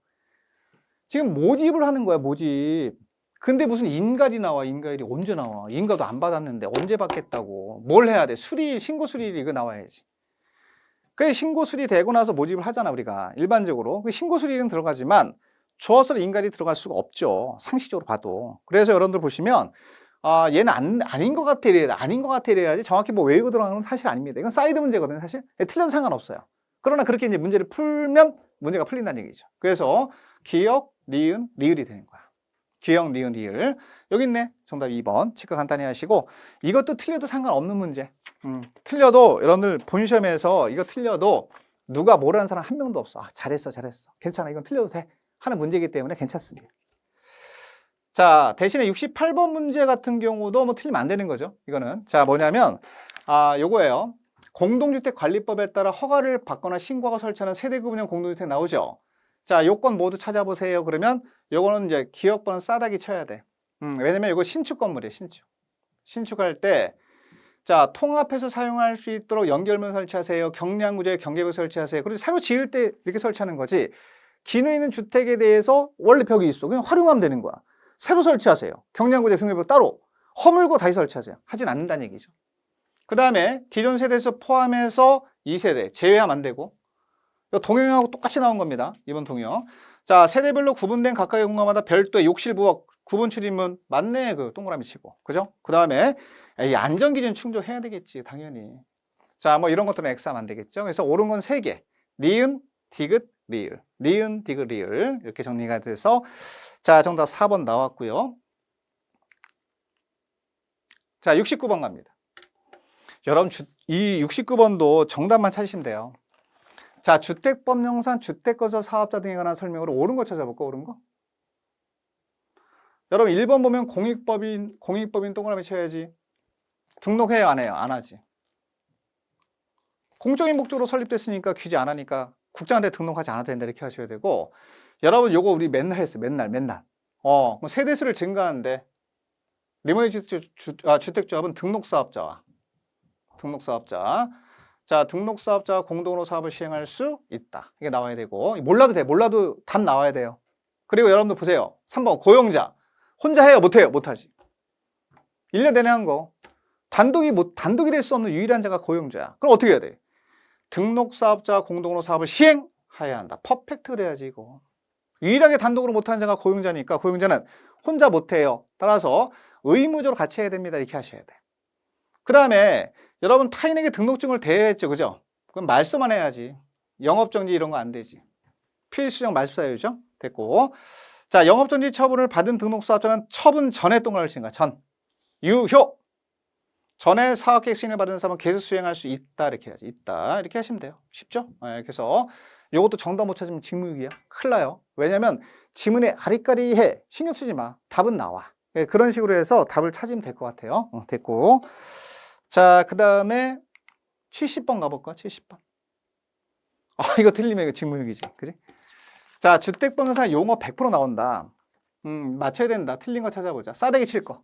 지금 모집을 하는 거야, 모집. 근데 무슨 인가일이 나와, 인가일이 언제 나와? 인가도 안 받았는데 언제 받겠다고. 뭘 해야 돼? 수리일, 신고 수리일 이거 나와야지. 그래, 신고 수리 되고 나서 모집을 하잖아, 우리가. 일반적으로. 신고 수리일은 들어가지만 조합설 인가일이 들어갈 수가 없죠. 상식적으로 봐도. 그래서 여러분들 보시면 얘는 아닌 것 같아 이래야 아닌 것 같아 이래야지 정확히 뭐 외우고 들어가는 건 사실 아닙니다. 이건 사이드 문제거든요, 사실. 틀려도 상관없어요. 그러나 그렇게 이제 문제를 풀면 문제가 풀린다는 얘기죠. 그래서 기역, 니은, 리을이 되는 거야. 기역, 니은, 리을. 여기 있네. 정답 2번. 체크 간단히 하시고 이것도 틀려도 상관없는 문제. 틀려도 여러분들 본 시험에서 이거 틀려도 누가 모르는 사람 한 명도 없어. 아, 잘했어. 괜찮아. 이건 틀려도 돼. 하는 문제이기 때문에 괜찮습니다. 자, 대신에 68번 문제 같은 경우도 뭐 틀리면 안 되는 거죠. 이거는. 자, 뭐냐면 요거예요. 공동주택관리법에 따라 허가를 받거나 신고하고 설치하는 세대구분형 공동주택 나오죠. 자, 요건 모두 찾아보세요. 그러면 요거는 이제 기억번호 싸다기 쳐야 돼. 왜냐면 이거 신축 건물이에요. 신축할 때 자, 통합해서 사용할 수 있도록 연결문 설치하세요. 경량구조에 경계벽 설치하세요. 그리고 새로 지을 때 이렇게 설치하는 거지. 기능 있는 주택에 대해서 원래 벽이 있어. 그냥 활용하면 되는 거야. 새로 설치하세요. 경량구조, 경계벽 따로 허물고 다시 설치하세요. 하진 않는다는 얘기죠. 그 다음에 기존 세대에서 포함해서 2세대 제외하면 안 되고 동형하고 똑같이 나온 겁니다. 이번 동형. 자, 세대별로 구분된 각각의 공간마다 별도의 욕실, 부엌, 구분 출입문 맞네. 그 동그라미 치고. 그죠? 그 다음에 이 안전기준 충족해야 되겠지. 당연히. 자, 뭐 이런 것들은 X하면 안 되겠죠. 그래서 옳은 건 3개. 니은, 디귿, 리을. 니은, 디귿, 리을. 이렇게 정리가 돼서 자, 정답 4번 나왔고요. 자, 69번 갑니다. 여러분 이 69번도 정답만 찾으시면 돼요. 자, 주택법령상 주택건설 사업자 등에 관한 설명으로 옳은 거 찾아볼까? 옳은 거? 여러분 1번 보면 공익법인 동그라미 쳐야지. 등록해요? 안 해요? 안 하지. 공적인 목적으로 설립됐으니까 규제 안 하니까 국장한테 등록하지 않아도 된다 이렇게 하셔야 되고 여러분 요거 우리 맨날 했어요. 맨날. 그럼 세대수를 증가하는데 리모델링 주택조합은 등록사업자와 자, 등록사업자가 공동으로 사업을 시행할 수 있다. 이게 나와야 되고 몰라도 돼. 몰라도 답 나와야 돼요. 그리고 여러분들 보세요. 3번 고용자. 혼자 해요? 못해요? 못하지. 1년 내내 한 거. 단독이 될 수 없는 유일한 자가 고용자야. 그럼 어떻게 해야 돼? 등록사업자가 공동으로 사업을 시행해야 한다. 퍼펙트를 해야지 이거. 유일하게 단독으로 못하는 자가 고용자니까 고용자는 혼자 못해요. 따라서 의무적으로 같이 해야 됩니다. 이렇게 하셔야 돼. 그 다음에 여러분 타인에게 등록증을 대여했죠. 그죠? 그럼 말소만 해야지. 영업정지 이런 거 안 되지. 필수적 말소사유죠. 됐고. 자, 영업정지 처분을 받은 등록사업자는 처분 전에 동그라미를 치는 거야. 전. 유효. 전에 사업계획 승인을 받은 사람은 계속 수행할 수 있다. 이렇게 해야지. 있다. 이렇게 하시면 돼요. 쉽죠? 이렇게 해서 이것도 정답 못 찾으면 직무유기야. 큰일 나요. 왜냐면 지문에 아리까리해. 신경 쓰지 마. 답은 나와. 그런 식으로 해서 답을 찾으면 될 것 같아요. 됐고. 자, 그 다음에 70번 가볼까? 70번. 이거 틀리면 이거 직무유기지. 그지? 자, 주택법령상 용어 100% 나온다. 맞춰야 된다. 틀린 거 찾아보자. 싸대기 칠 거.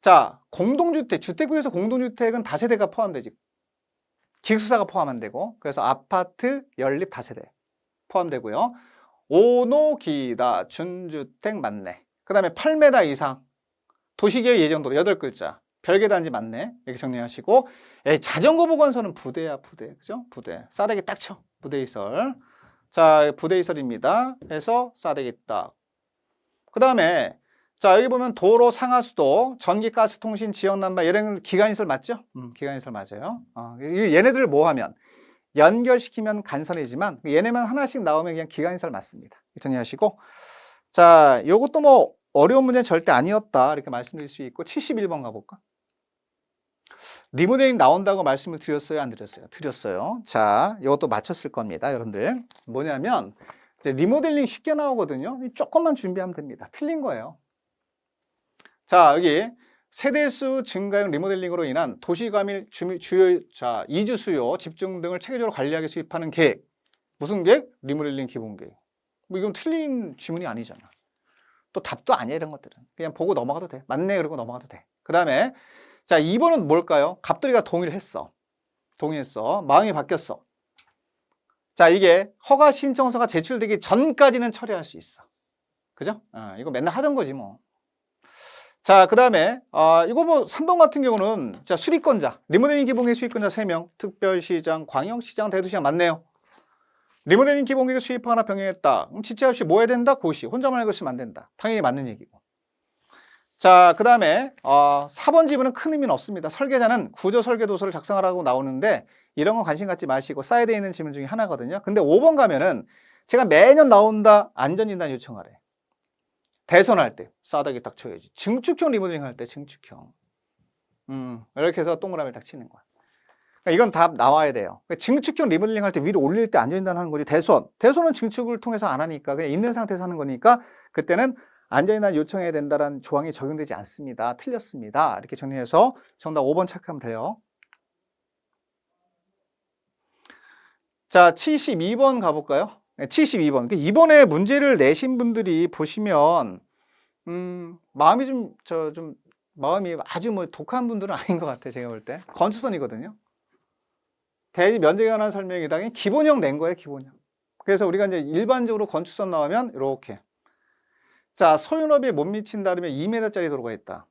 자, 공동주택, 주택구에서 공동주택은 다세대가 포함되지. 기숙사가 포함 안 되고. 그래서 아파트, 연립 다세대 포함되고요. 오노기다, 준주택 맞네. 그 다음에 8m 이상. 도시계획 예정도로 8글자. 별개단지 맞네. 이렇게 정리하시고. 자전거 보관소는 부대야, 부대. 그죠? 부대. 싸대기 딱 쳐. 부대이설. 자, 부대이설입니다. 해서 싸대기 딱. 그 다음에 자, 여기 보면 도로, 상하수도, 전기, 가스, 통신, 지역, 난방, 얘네는 기간이설 맞죠? 기간이설 맞아요. 얘네들을 뭐 하면? 연결시키면 간선이지만 얘네만 하나씩 나오면 그냥 기간이설 맞습니다. 정리하시고. 자, 요것도 뭐 어려운 문제는 절대 아니었다. 이렇게 말씀드릴 수 있고 71번 가볼까? 리모델링 나온다고 말씀을 드렸어요? 안 드렸어요? 드렸어요. 자, 이것도 맞췄을 겁니다. 여러분들. 뭐냐면 이제 리모델링 쉽게 나오거든요. 조금만 준비하면 됩니다. 틀린 거예요. 자, 여기 세대수 증가형 리모델링으로 인한 도시과밀 이주 수요, 집중 등을 체계적으로 관리하게 수립하는 계획. 무슨 계획? 리모델링 기본계획. 뭐 이건 틀린 지문이 아니잖아. 또 답도 아니야 이런 것들은. 그냥 보고 넘어가도 돼. 맞네 그러고 넘어가도 돼. 그 다음에 자, 2번은 뭘까요? 갑돌이가 동의했어. 마음이 바뀌었어. 자, 이게 허가 신청서가 제출되기 전까지는 처리할 수 있어. 그죠? 이거 맨날 하던 거지 뭐. 자, 그 다음에 이거 뭐 3번 같은 경우는 자, 수리권자, 리모델링 기본계획 수익권자 3명, 특별시장, 광역시장, 대도시장 맞네요. 리모델링 기본계획을 수립하거나 변경했다. 그럼 지체 없이 뭐 해야 된다? 고시. 혼자만 알고 있으면 안 된다. 당연히 맞는 얘기고. 자, 그 다음에 4번 지문은 큰 의미는 없습니다. 설계자는 구조 설계 도서를 작성하라고 나오는데 이런 거 관심 갖지 마시고 사이드에 있는 지문 중에 하나거든요. 근데 5번 가면은 제가 매년 나온다. 안전진단 요청하래. 대선할 때 싸다기 딱 쳐야지. 증축형 리모델링 할 때 증축형. 이렇게 해서 동그라미를 딱 치는 거야. 그러니까 이건 다 나와야 돼요. 그러니까 증축형 리모델링 할 때 위로 올릴 때 안전인단하는 거지. 대선은 증축을 통해서 안 하니까 그냥 있는 상태에서 하는 거니까 그때는 안전인단 요청해야 된다라는 조항이 적용되지 않습니다. 틀렸습니다. 이렇게 정리해서 정답 5번 체크하면 돼요. 자, 72번 가볼까요? 72번. 이번에 문제를 내신 분들이 보시면 마음이 마음이 아주 뭐 독한 분들은 아닌 것 같아요. 제가 볼 때. 건축선이거든요. 대지 면적에 관한 설명이 당연히 기본형 낸 거예요. 기본형. 그래서 우리가 이제 일반적으로 건축선 나오면 이렇게. 자, 소유너비에 못 미친다 그러면 2m짜리 도로가 있다.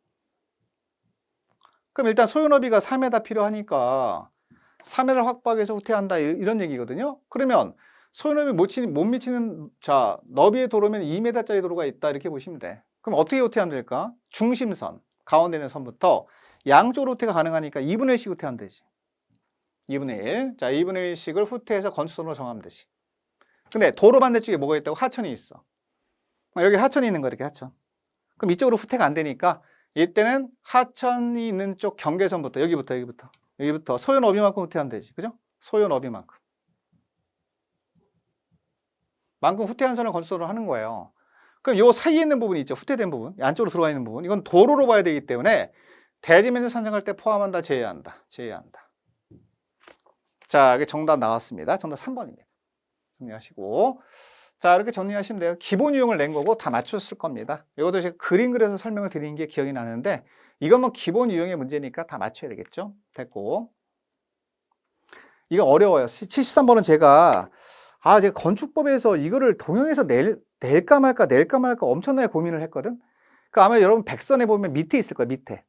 그럼 일단 소유너비가 4m 필요하니까 3m를 확보하기 위해서 후퇴한다 이런 얘기거든요. 그러면 소유너비 못 미치는 자 너비의 도로면 2m짜리 도로가 있다 이렇게 보시면 돼. 그럼 어떻게 후퇴하면 될까? 중심선, 가운데 있는 선부터 양쪽으로 후퇴가 가능하니까 2분의 1씩 후퇴하면 되지. 2분의 1. 자, 2분의 1씩을 후퇴해서 건축선으로 정하면 되지. 근데 도로 반대쪽에 뭐가 있다고? 하천이 있어. 여기 하천이 있는 거 이렇게 하천. 그럼 이쪽으로 후퇴가 안 되니까 이때는 하천이 있는 쪽 경계선부터 여기부터 소요 너비만큼 후퇴하면 되지. 그죠? 소요 너비만큼. 만큼 후퇴한 선을 건축선으로 하는 거예요. 그럼 요 사이에 있는 부분이 있죠. 후퇴된 부분. 안쪽으로 들어가 있는 부분. 이건 도로로 봐야 되기 때문에 대지 면적 산정할 때 포함한다, 제외한다. 자, 이게 정답 나왔습니다. 정답 3번입니다. 정리하시고. 자, 이렇게 정리하시면 돼요. 기본 유형을 낸 거고 다 맞췄을 겁니다. 이것도 제가 그림 그려서 설명을 드린 게 기억이 나는데 이건 뭐 기본 유형의 문제니까 다 맞춰야 되겠죠. 됐고. 이거 어려워요. 73번은 제가 건축법에서 이거를 동영에서 낼까 말까 엄청나게 고민을 했거든. 그 아마 여러분 백선에 보면 밑에 있을 거예요. 밑에.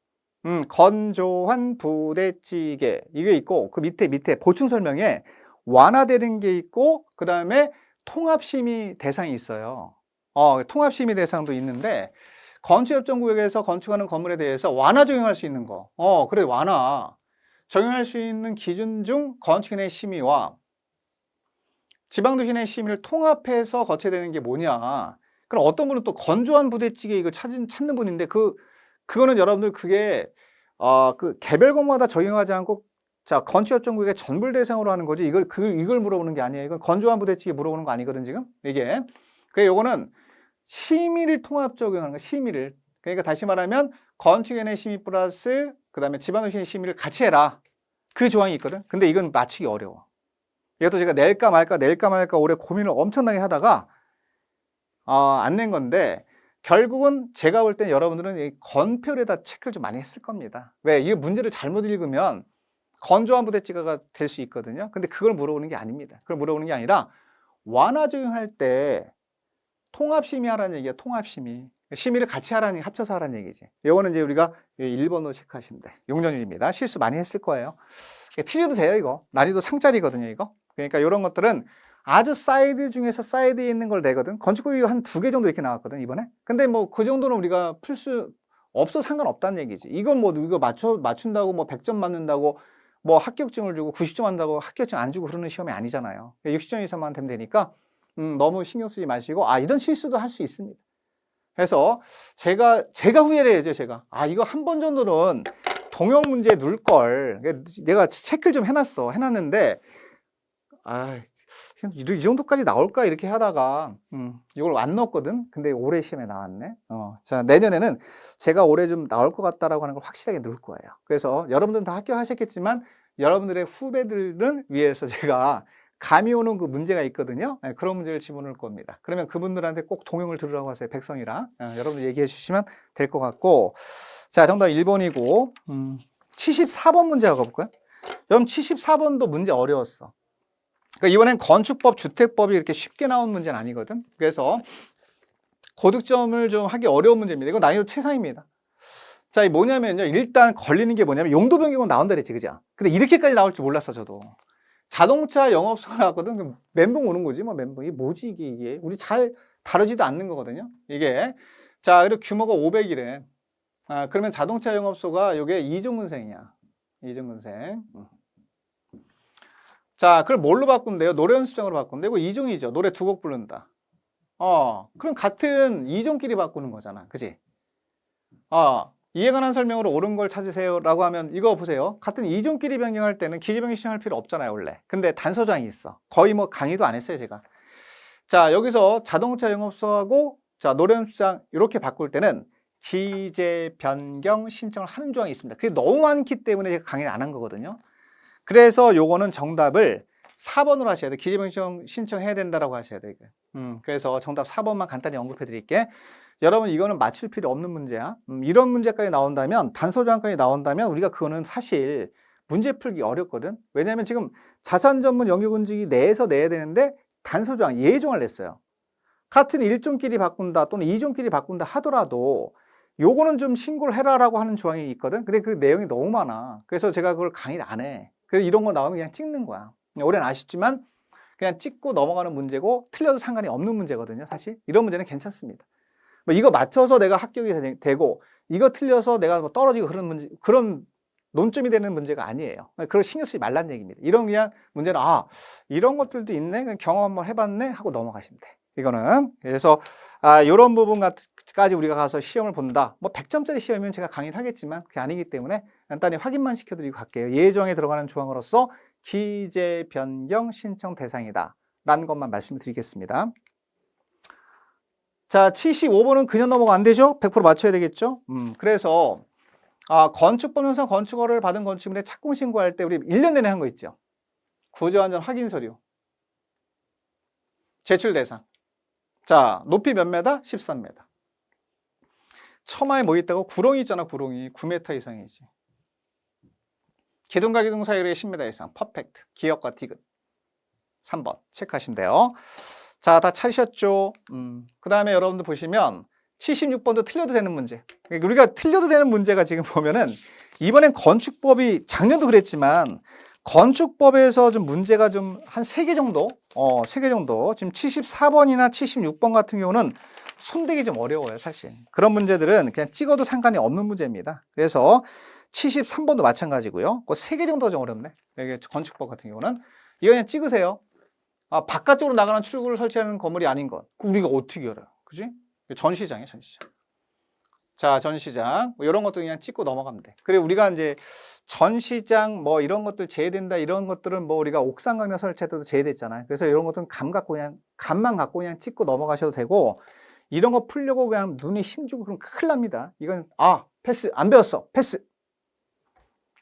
건조한 부대찌개 이게 있고 그 밑에 보충 설명에 완화되는 게 있고 그 다음에 통합심의 대상이 있어요. 통합심의 대상도 있는데 건축협정구역에서 건축하는 건물에 대해서 완화 적용할 수 있는 거. 그래 완화 적용할 수 있는 기준 중 건축인의 심의와 지방도시내 심의를 통합해서 거쳐야 되는 게 뭐냐. 그럼 어떤 분은 또 건조한 부대찌개 이거 찾는 분인데 그거는 여러분들 그게 그 개별 건물마다 적용하지 않고 자 건축협정구역의 전부 대상으로 하는 거지 이걸 물어보는 게 아니에요. 이건 건조한 부대찌개 물어보는 거 아니거든 지금 이게. 그래 요거는 심의를 통합 적용하는 거 심의를. 그러니까 다시 말하면 건축인의 심의 플러스 그다음에 지방도시의 심의를 같이 해라. 그 조항이 있거든. 근데 이건 맞추기 어려워. 이것도 제가 낼까 말까 올해 고민을 엄청나게 하다가 안 낸 건데 결국은 제가 볼 때 여러분들은 이 건표에다 체크를 좀 많이 했을 겁니다. 왜? 이 문제를 잘못 읽으면 건조한 부대찌개가 될 수 있거든요. 근데 그걸 물어보는 게 아닙니다. 그걸 물어보는 게 아니라 완화 적용할 때 통합심의 하라는 얘기야. 통합심의. 심의를 같이 하라는 합쳐서 하라는 얘기지. 이거는 이제 우리가 1번으로 체크하시면 돼. 6년율입니다. 실수 많이 했을 거예요. 틀려도 돼요, 이거. 난이도 상짜리거든요, 이거. 그러니까 이런 것들은 아주 사이드 중에서 사이드에 있는 걸 내거든. 건축법이 한 2개 정도 이렇게 나왔거든, 이번에. 근데 뭐 그 정도는 우리가 풀 수 없어 상관없다는 얘기지. 이건 뭐 이거 맞춘다고 뭐 100점 맞는다고 뭐 합격증을 주고 90점 한다고 합격증 안 주고 그러는 시험이 아니잖아요. 60점 이상만 되면 되니까 너무 신경 쓰지 마시고 이런 실수도 할 수 있습니다. 그래서 제가 후회를 해야죠, 제가. 이거 한 번 정도는 동영 문제 넣을 걸. 내가 체크를 좀 해놨는데 이 정도까지 나올까 이렇게 하다가 이걸 안 넣었거든. 근데 올해 시험에 나왔네. 자, 내년에는 제가 올해 좀 나올 것 같다라고 하는 걸 확실하게 넣을 거예요. 그래서 여러분들은 다 합격하셨겠지만 여러분들의 후배들은 위해서 제가 감이 오는 그 문제가 있거든요. 그런 문제를 집어넣을 겁니다. 그러면 그분들한테 꼭 동영을 들으라고 하세요. 백성이랑. 여러분들 얘기해 주시면 될 것 같고. 자, 정답 1번이고 74번 문제 가볼까요? 여러분 74번도 문제 어려웠어. 그러니까 이번엔 건축법, 주택법이 이렇게 쉽게 나온 문제는 아니거든. 그래서 고득점을 좀 하기 어려운 문제입니다. 이거 난이도 최상입니다. 자, 이 뭐냐면요. 일단 걸리는 게 뭐냐면 용도 변경은 나온다 그랬지, 그죠? 근데 이렇게까지 나올 줄 몰랐어, 저도. 자동차 영업소가 나왔거든. 멘붕 오는 거지, 뭐 멘붕. 이게 뭐지, 이게. 우리 잘 다루지도 않는 거거든요. 이게. 자, 그리고 규모가 500이래. 그러면 자동차 영업소가 이게 이중근생이야. 이중근생. 자, 그걸 뭘로 바꾼대요? 노래 연습장으로 바꾼대. 이거 이중이죠. 노래 2곡 부른다. 그럼 같은 이종끼리 바꾸는 거잖아. 그지? 이해 관한 설명으로 옳은 걸 찾으세요라고 하면 이거 보세요. 같은 이종끼리 변경할 때는 기지변경 신청할 필요 없잖아요, 원래. 근데 단서조항이 있어. 거의 뭐 강의도 안 했어요, 제가. 자, 여기서 자동차 영업소하고 자, 노래연수장 이렇게 바꿀 때는 기재 변경 신청을 하는 조항이 있습니다. 그게 너무 많기 때문에 제가 강의를 안 한 거거든요. 그래서 요거는 정답을 4번으로 하셔야 돼. 기재 변경 신청해야 된다라고 하셔야 돼. 그래서 정답 4번만 간단히 언급해 드릴게. 여러분 이거는 맞출 필요 없는 문제야. 이런 문제까지 나온다면 단서 조항까지 나온다면 우리가 그거는 사실 문제 풀기 어렵거든. 왜냐하면 지금 자산 전문 영역은직이 내에서 내야 되는데 단서 조항, 예조항을 냈어요. 같은 일종끼리 바꾼다 또는 이종끼리 바꾼다 하더라도 요거는 좀 신고를 해라라고 하는 조항이 있거든. 근데 그 내용이 너무 많아. 그래서 제가 그걸 강의를 안 해. 그래서 이런 거 나오면 그냥 찍는 거야. 올해는 아쉽지만 그냥 찍고 넘어가는 문제고 틀려도 상관이 없는 문제거든요. 사실 이런 문제는 괜찮습니다. 뭐 이거 맞춰서 내가 합격이 되고 이거 틀려서 내가 뭐 떨어지고 그런 문제, 그런 논점이 되는 문제가 아니에요. 그걸 신경 쓰지 말란 얘기입니다. 이런 그냥 문제는 이런 것들도 있네. 그냥 경험 한번 해봤네 하고 넘어가시면 돼. 이거는 그래서 이런 부분까지 우리가 가서 시험을 본다. 뭐 100점짜리 시험이면 제가 강의를 하겠지만 그게 아니기 때문에 간단히 확인만 시켜드리고 갈게요. 예정에 들어가는 조항으로서 기재 변경 신청 대상이다 라는 것만 말씀드리겠습니다. 자, 75번은 그냥 넘어가 안 되죠? 100% 맞춰야 되겠죠? 그래서 건축법령상 건축허를 받은 건축물에 착공 신고할 때 우리 1년 내내 한 거 있죠? 구조안전 확인 서류, 제출 대상. 자, 높이 몇 메다? 13m. 처마에 뭐 있다고? 구렁이 있잖아, 구렁이. 9m 이상이지. 기둥과 기둥 사이에 10m 이상. 퍼펙트. 기역과 디귿. 3번 체크하시면 돼요. 자, 다 찾으셨죠? 그 다음에 여러분들 보시면 76번도 틀려도 되는 문제. 우리가 틀려도 되는 문제가 지금 보면은 이번엔 건축법이 작년도 그랬지만 건축법에서 좀 문제가 좀 한 3개 정도? 3개 정도. 지금 74번이나 76번 같은 경우는 손대기 좀 어려워요, 사실. 그런 문제들은 그냥 찍어도 상관이 없는 문제입니다. 그래서 73번도 마찬가지고요. 그 3개 정도가 좀 어렵네. 이게 건축법 같은 경우는. 이거 그냥 찍으세요. 바깥쪽으로 나가는 출구를 설치하는 건물이 아닌 것. 우리가 어떻게 알아요? 그지? 전시장이에요, 전시장. 자, 전시장. 뭐 이런 것도 그냥 찍고 넘어가면 돼. 그리고 우리가 이제 전시장 뭐 이런 것들 제외된다 이런 것들은 뭐 우리가 옥상 강좌 설치할 때도 제외됐잖아요. 그래서 이런 것들은 감만 갖고 그냥 찍고 넘어가셔도 되고 이런 거 풀려고 그냥 눈에 힘주고 그러면 큰일 납니다. 이건 패스. 안 배웠어. 패스.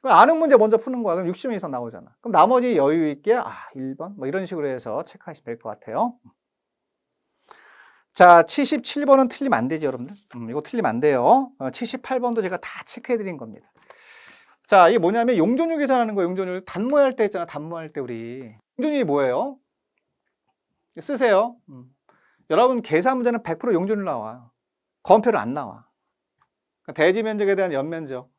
아는 문제 먼저 푸는 거야. 그럼 60점 이상 나오잖아. 그럼 나머지 여유 있게 1번 뭐 이런 식으로 해서 체크하시면 될 것 같아요. 자, 77번은 틀리면 안 되죠, 여러분들. 이거 틀리면 안 돼요. 78번도 제가 다 체크해 드린 겁니다. 자, 이게 뭐냐면 용적률 계산하는 거예요. 용적률 단모할 때 있잖아. 단모할 때 우리 용적률이 뭐예요? 쓰세요. 여러분 계산 문제는 100% 용적률 나와요. 건폐율 안 나와. 대지 면적에 대한 연면적.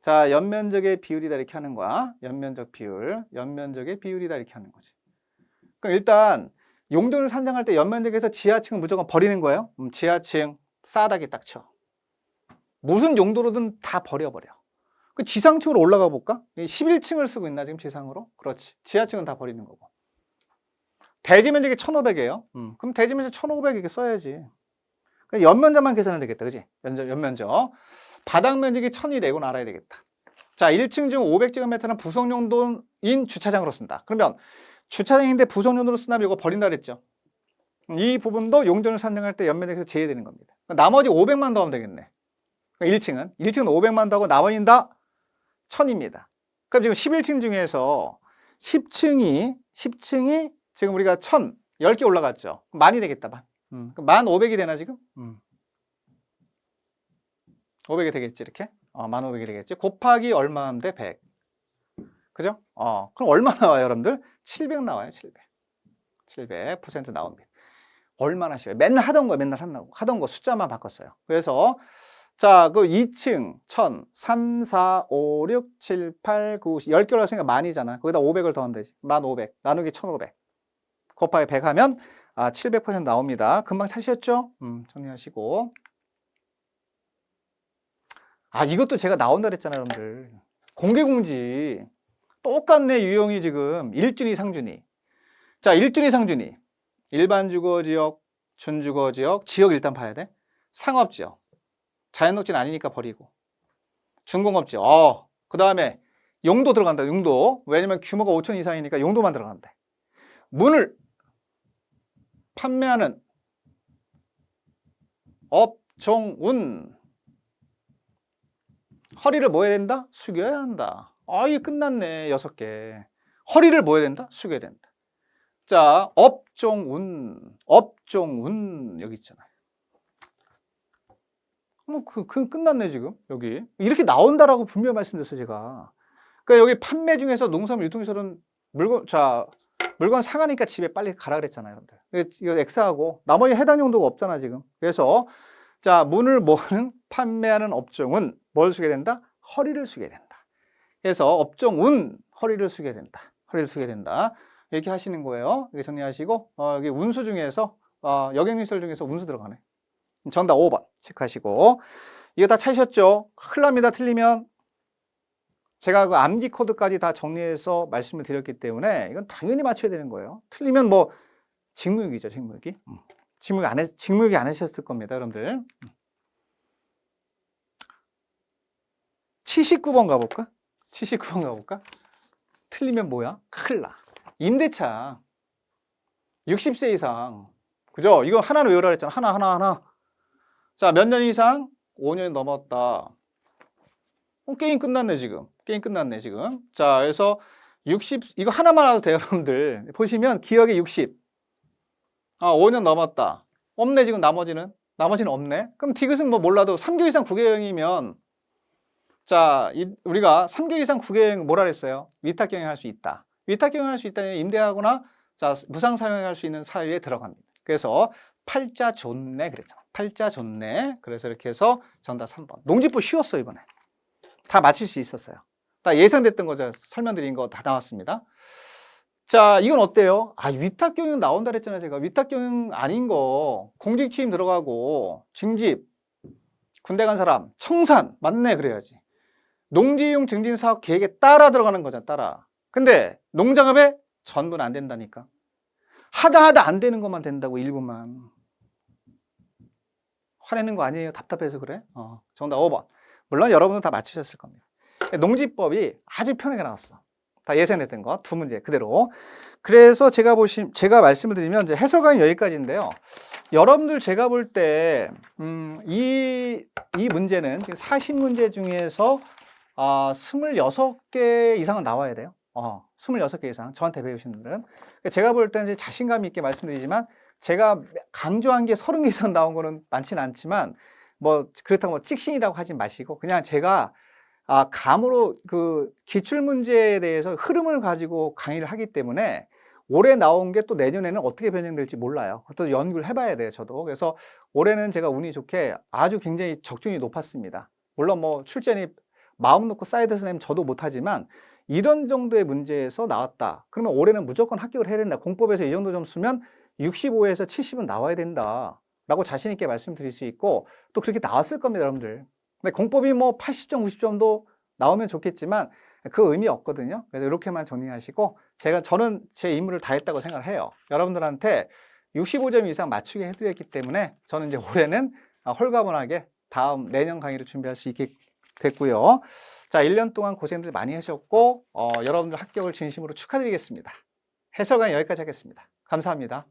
자, 연면적의 비율이다 이렇게 하는 거야. 연면적 비율, 연면적의 비율이다 이렇게 하는 거지. 그럼 일단 용적률 산정할 때 연면적에서 지하층은 무조건 버리는 거예요. 지하층 싸다기 딱 쳐. 무슨 용도로든 다 버려버려. 그 지상층으로 올라가 볼까? 11층을 쓰고 있나 지금 지상으로? 그렇지. 지하층은 다 버리는 거고. 대지 면적이 1500이에요. 그럼 대지 면적 1500 이렇게 써야지. 연면적만 계산하면 되겠다. 그지? 연면적. 바닥 면적이 1000이래. 이건 알아야 되겠다. 자, 1층 중 500제곱미터는 부속용도인 주차장으로 쓴다. 그러면 주차장인데 부속용도로 쓴다면 이거 버린다 그랬죠. 이 부분도 용적률 산정할 때 연면적에서 제외되는 겁니다. 나머지 500만 더하면 되겠네. 1층은 500만 더하고 나머지는 다 1000입니다. 그럼 지금 11층 중에서 10층이 지금 우리가 1000, 10개 올라갔죠. 많이 되겠다. 그럼 1500이 되나 지금? 500이 되겠지 이렇게? 1500이 되겠지. 곱하기 얼마면 돼? 100. 그죠? 그럼 얼마 나와요 여러분들? 700 나와요. 700% 나옵니다. 얼마나 쉬워요? 맨날 하던 거 숫자만 바꿨어요. 그래서 자, 그 2층 1000, 3, 4, 5, 6, 7, 8, 9, 10개 올랐으니까 만이잖아. 거기다 500을 더하면 되지. 1500 나누기 1500 곱하기 100 하면 700% 나옵니다. 금방 찾으셨죠? 정리하시고. 이것도 제가 나온다 그랬잖아요, 여러분들. 공개공지. 똑같네, 유형이 지금. 1준위, 상준위. 자, 1준위, 상준위. 일반 주거지역, 준주거지역, 지역 일단 봐야 돼. 상업지역, 자연녹지는 아니니까 버리고. 준공업지역, 그 다음에 용도 들어간다. 용도. 왜냐면 규모가 5천 이상이니까 용도만 들어간대. 문을 판매하는 업종운. 허리를 뭐 해야 된다? 숙여야 한다. 이게 끝났네. 6개. 허리를 뭐 해야 된다? 숙여야 된다. 자, 업종운. 업종운. 여기 있잖아요. 끝났네, 지금. 여기. 이렇게 나온다라고 분명히 말씀드렸어요, 제가. 그러니까 여기 판매 중에서 농산물 유통시설은 물건 상하니까 집에 빨리 가라 그랬잖아요, 여러분들. 이거 X하고 나머지 해당 용도가 없잖아, 지금. 그래서 자, 문을 모는 판매하는 업종은 뭘 쓰게 된다? 허리를 쓰게 된다. 그래서 업종은 허리를 쓰게 된다. 허리를 쓰게 된다. 이렇게 하시는 거예요. 이렇게 정리하시고 여기 운수 중에서 역행시설 중에서 운수 들어가네. 정답 5번 체크하시고. 이거 다 찾으셨죠? 큰일 납니다. 틀리면. 제가 그 암기 코드까지 다 정리해서 말씀을 드렸기 때문에 이건 당연히 맞춰야 되는 거예요. 틀리면 뭐 직무유기죠, 직무유기. 직무유기 안 하셨을 겁니다, 여러분들. 79번 가볼까? 79번 가볼까? 틀리면 뭐야? 큰일 나. 임대차. 60세 이상. 그죠? 이거 하나는 외우라 그랬잖아. 하나. 자, 몇 년 이상? 5년 넘었다. 게임 끝났네, 지금. 게임 끝났네, 지금. 자, 그래서 60, 이거 하나만 와도 돼요, 여러분들. 보시면 기억에 60. 5년 넘었다. 없네, 지금 나머지는. 나머지는 없네. 그럼 디귿은 뭐 몰라도 3개월 이상 9개월이면 자, 우리가 3개월 이상 9개월 뭐라 그랬어요? 위탁경영할 수 있다. 위탁경영할 수 있다는 임대하거나 자, 무상 사용할 수 있는 사유에 들어갑니다. 그래서 팔자 좋네 그랬잖아. 팔자 좋네. 그래서 이렇게 해서 정답 3번. 농지법 쉬웠어, 이번에. 다 맞출 수 있었어요. 다 예상됐던 거 설명드린 거 다 나왔습니다. 자, 이건 어때요? 위탁경영 나온다 그랬잖아요, 제가. 위탁경영 아닌 거 공직 취임 들어가고 징집, 군대 간 사람, 청산 맞네 그래야지. 농지이용 증진 사업 계획에 따라 들어가는 거잖아, 따라. 근데 농작업에 전부는 안 된다니까. 하다 안 되는 것만 된다고, 일부만. 화내는 거 아니에요? 답답해서 그래? 정답 5번. 물론 여러분은 다 맞추셨을 겁니다. 농지법이 아주 편하게 나왔어. 다 예상됐던 거 두 문제 그대로. 그래서 제가 말씀을 드리면 이제 해설강의 여기까지인데요. 여러분들 제가 볼 때 이 문제는 40문제 중에서 26개 이상은 나와야 돼요. 26개 이상 저한테 배우신 분들은. 제가 볼 때는 자신감 있게 말씀드리지만 제가 강조한 게 30개 이상 나온 거는 많지는 않지만 뭐 그렇다고 뭐 찍신이라고 하지 마시고 그냥 제가 감으로 그 기출문제에 대해서 흐름을 가지고 강의를 하기 때문에 올해 나온 게 또 내년에는 어떻게 변형될지 몰라요. 또 연구를 해봐야 돼요, 저도. 그래서 올해는 제가 운이 좋게 아주 굉장히 적중이 높았습니다. 물론 뭐 출제니 마음 놓고 사이드에서 내면 저도 못하지만 이런 정도의 문제에서 나왔다. 그러면 올해는 무조건 합격을 해야 된다. 공법에서 이 정도 점수면 65에서 70은 나와야 된다. 라고 자신 있게 말씀드릴 수 있고 또 그렇게 나왔을 겁니다, 여러분들. 근데 공법이 뭐 80점, 90점도 나오면 좋겠지만 그 의미 없거든요. 그래서 이렇게만 정리하시고 저는 제 임무를 다 했다고 생각을 해요. 여러분들한테 65점 이상 맞추게 해드렸기 때문에 저는 이제 올해는 홀가분하게 다음 내년 강의를 준비할 수 있게 됐고요. 자, 1년 동안 고생들 많이 하셨고 여러분들 합격을 진심으로 축하드리겠습니다. 해설강 여기까지 하겠습니다. 감사합니다.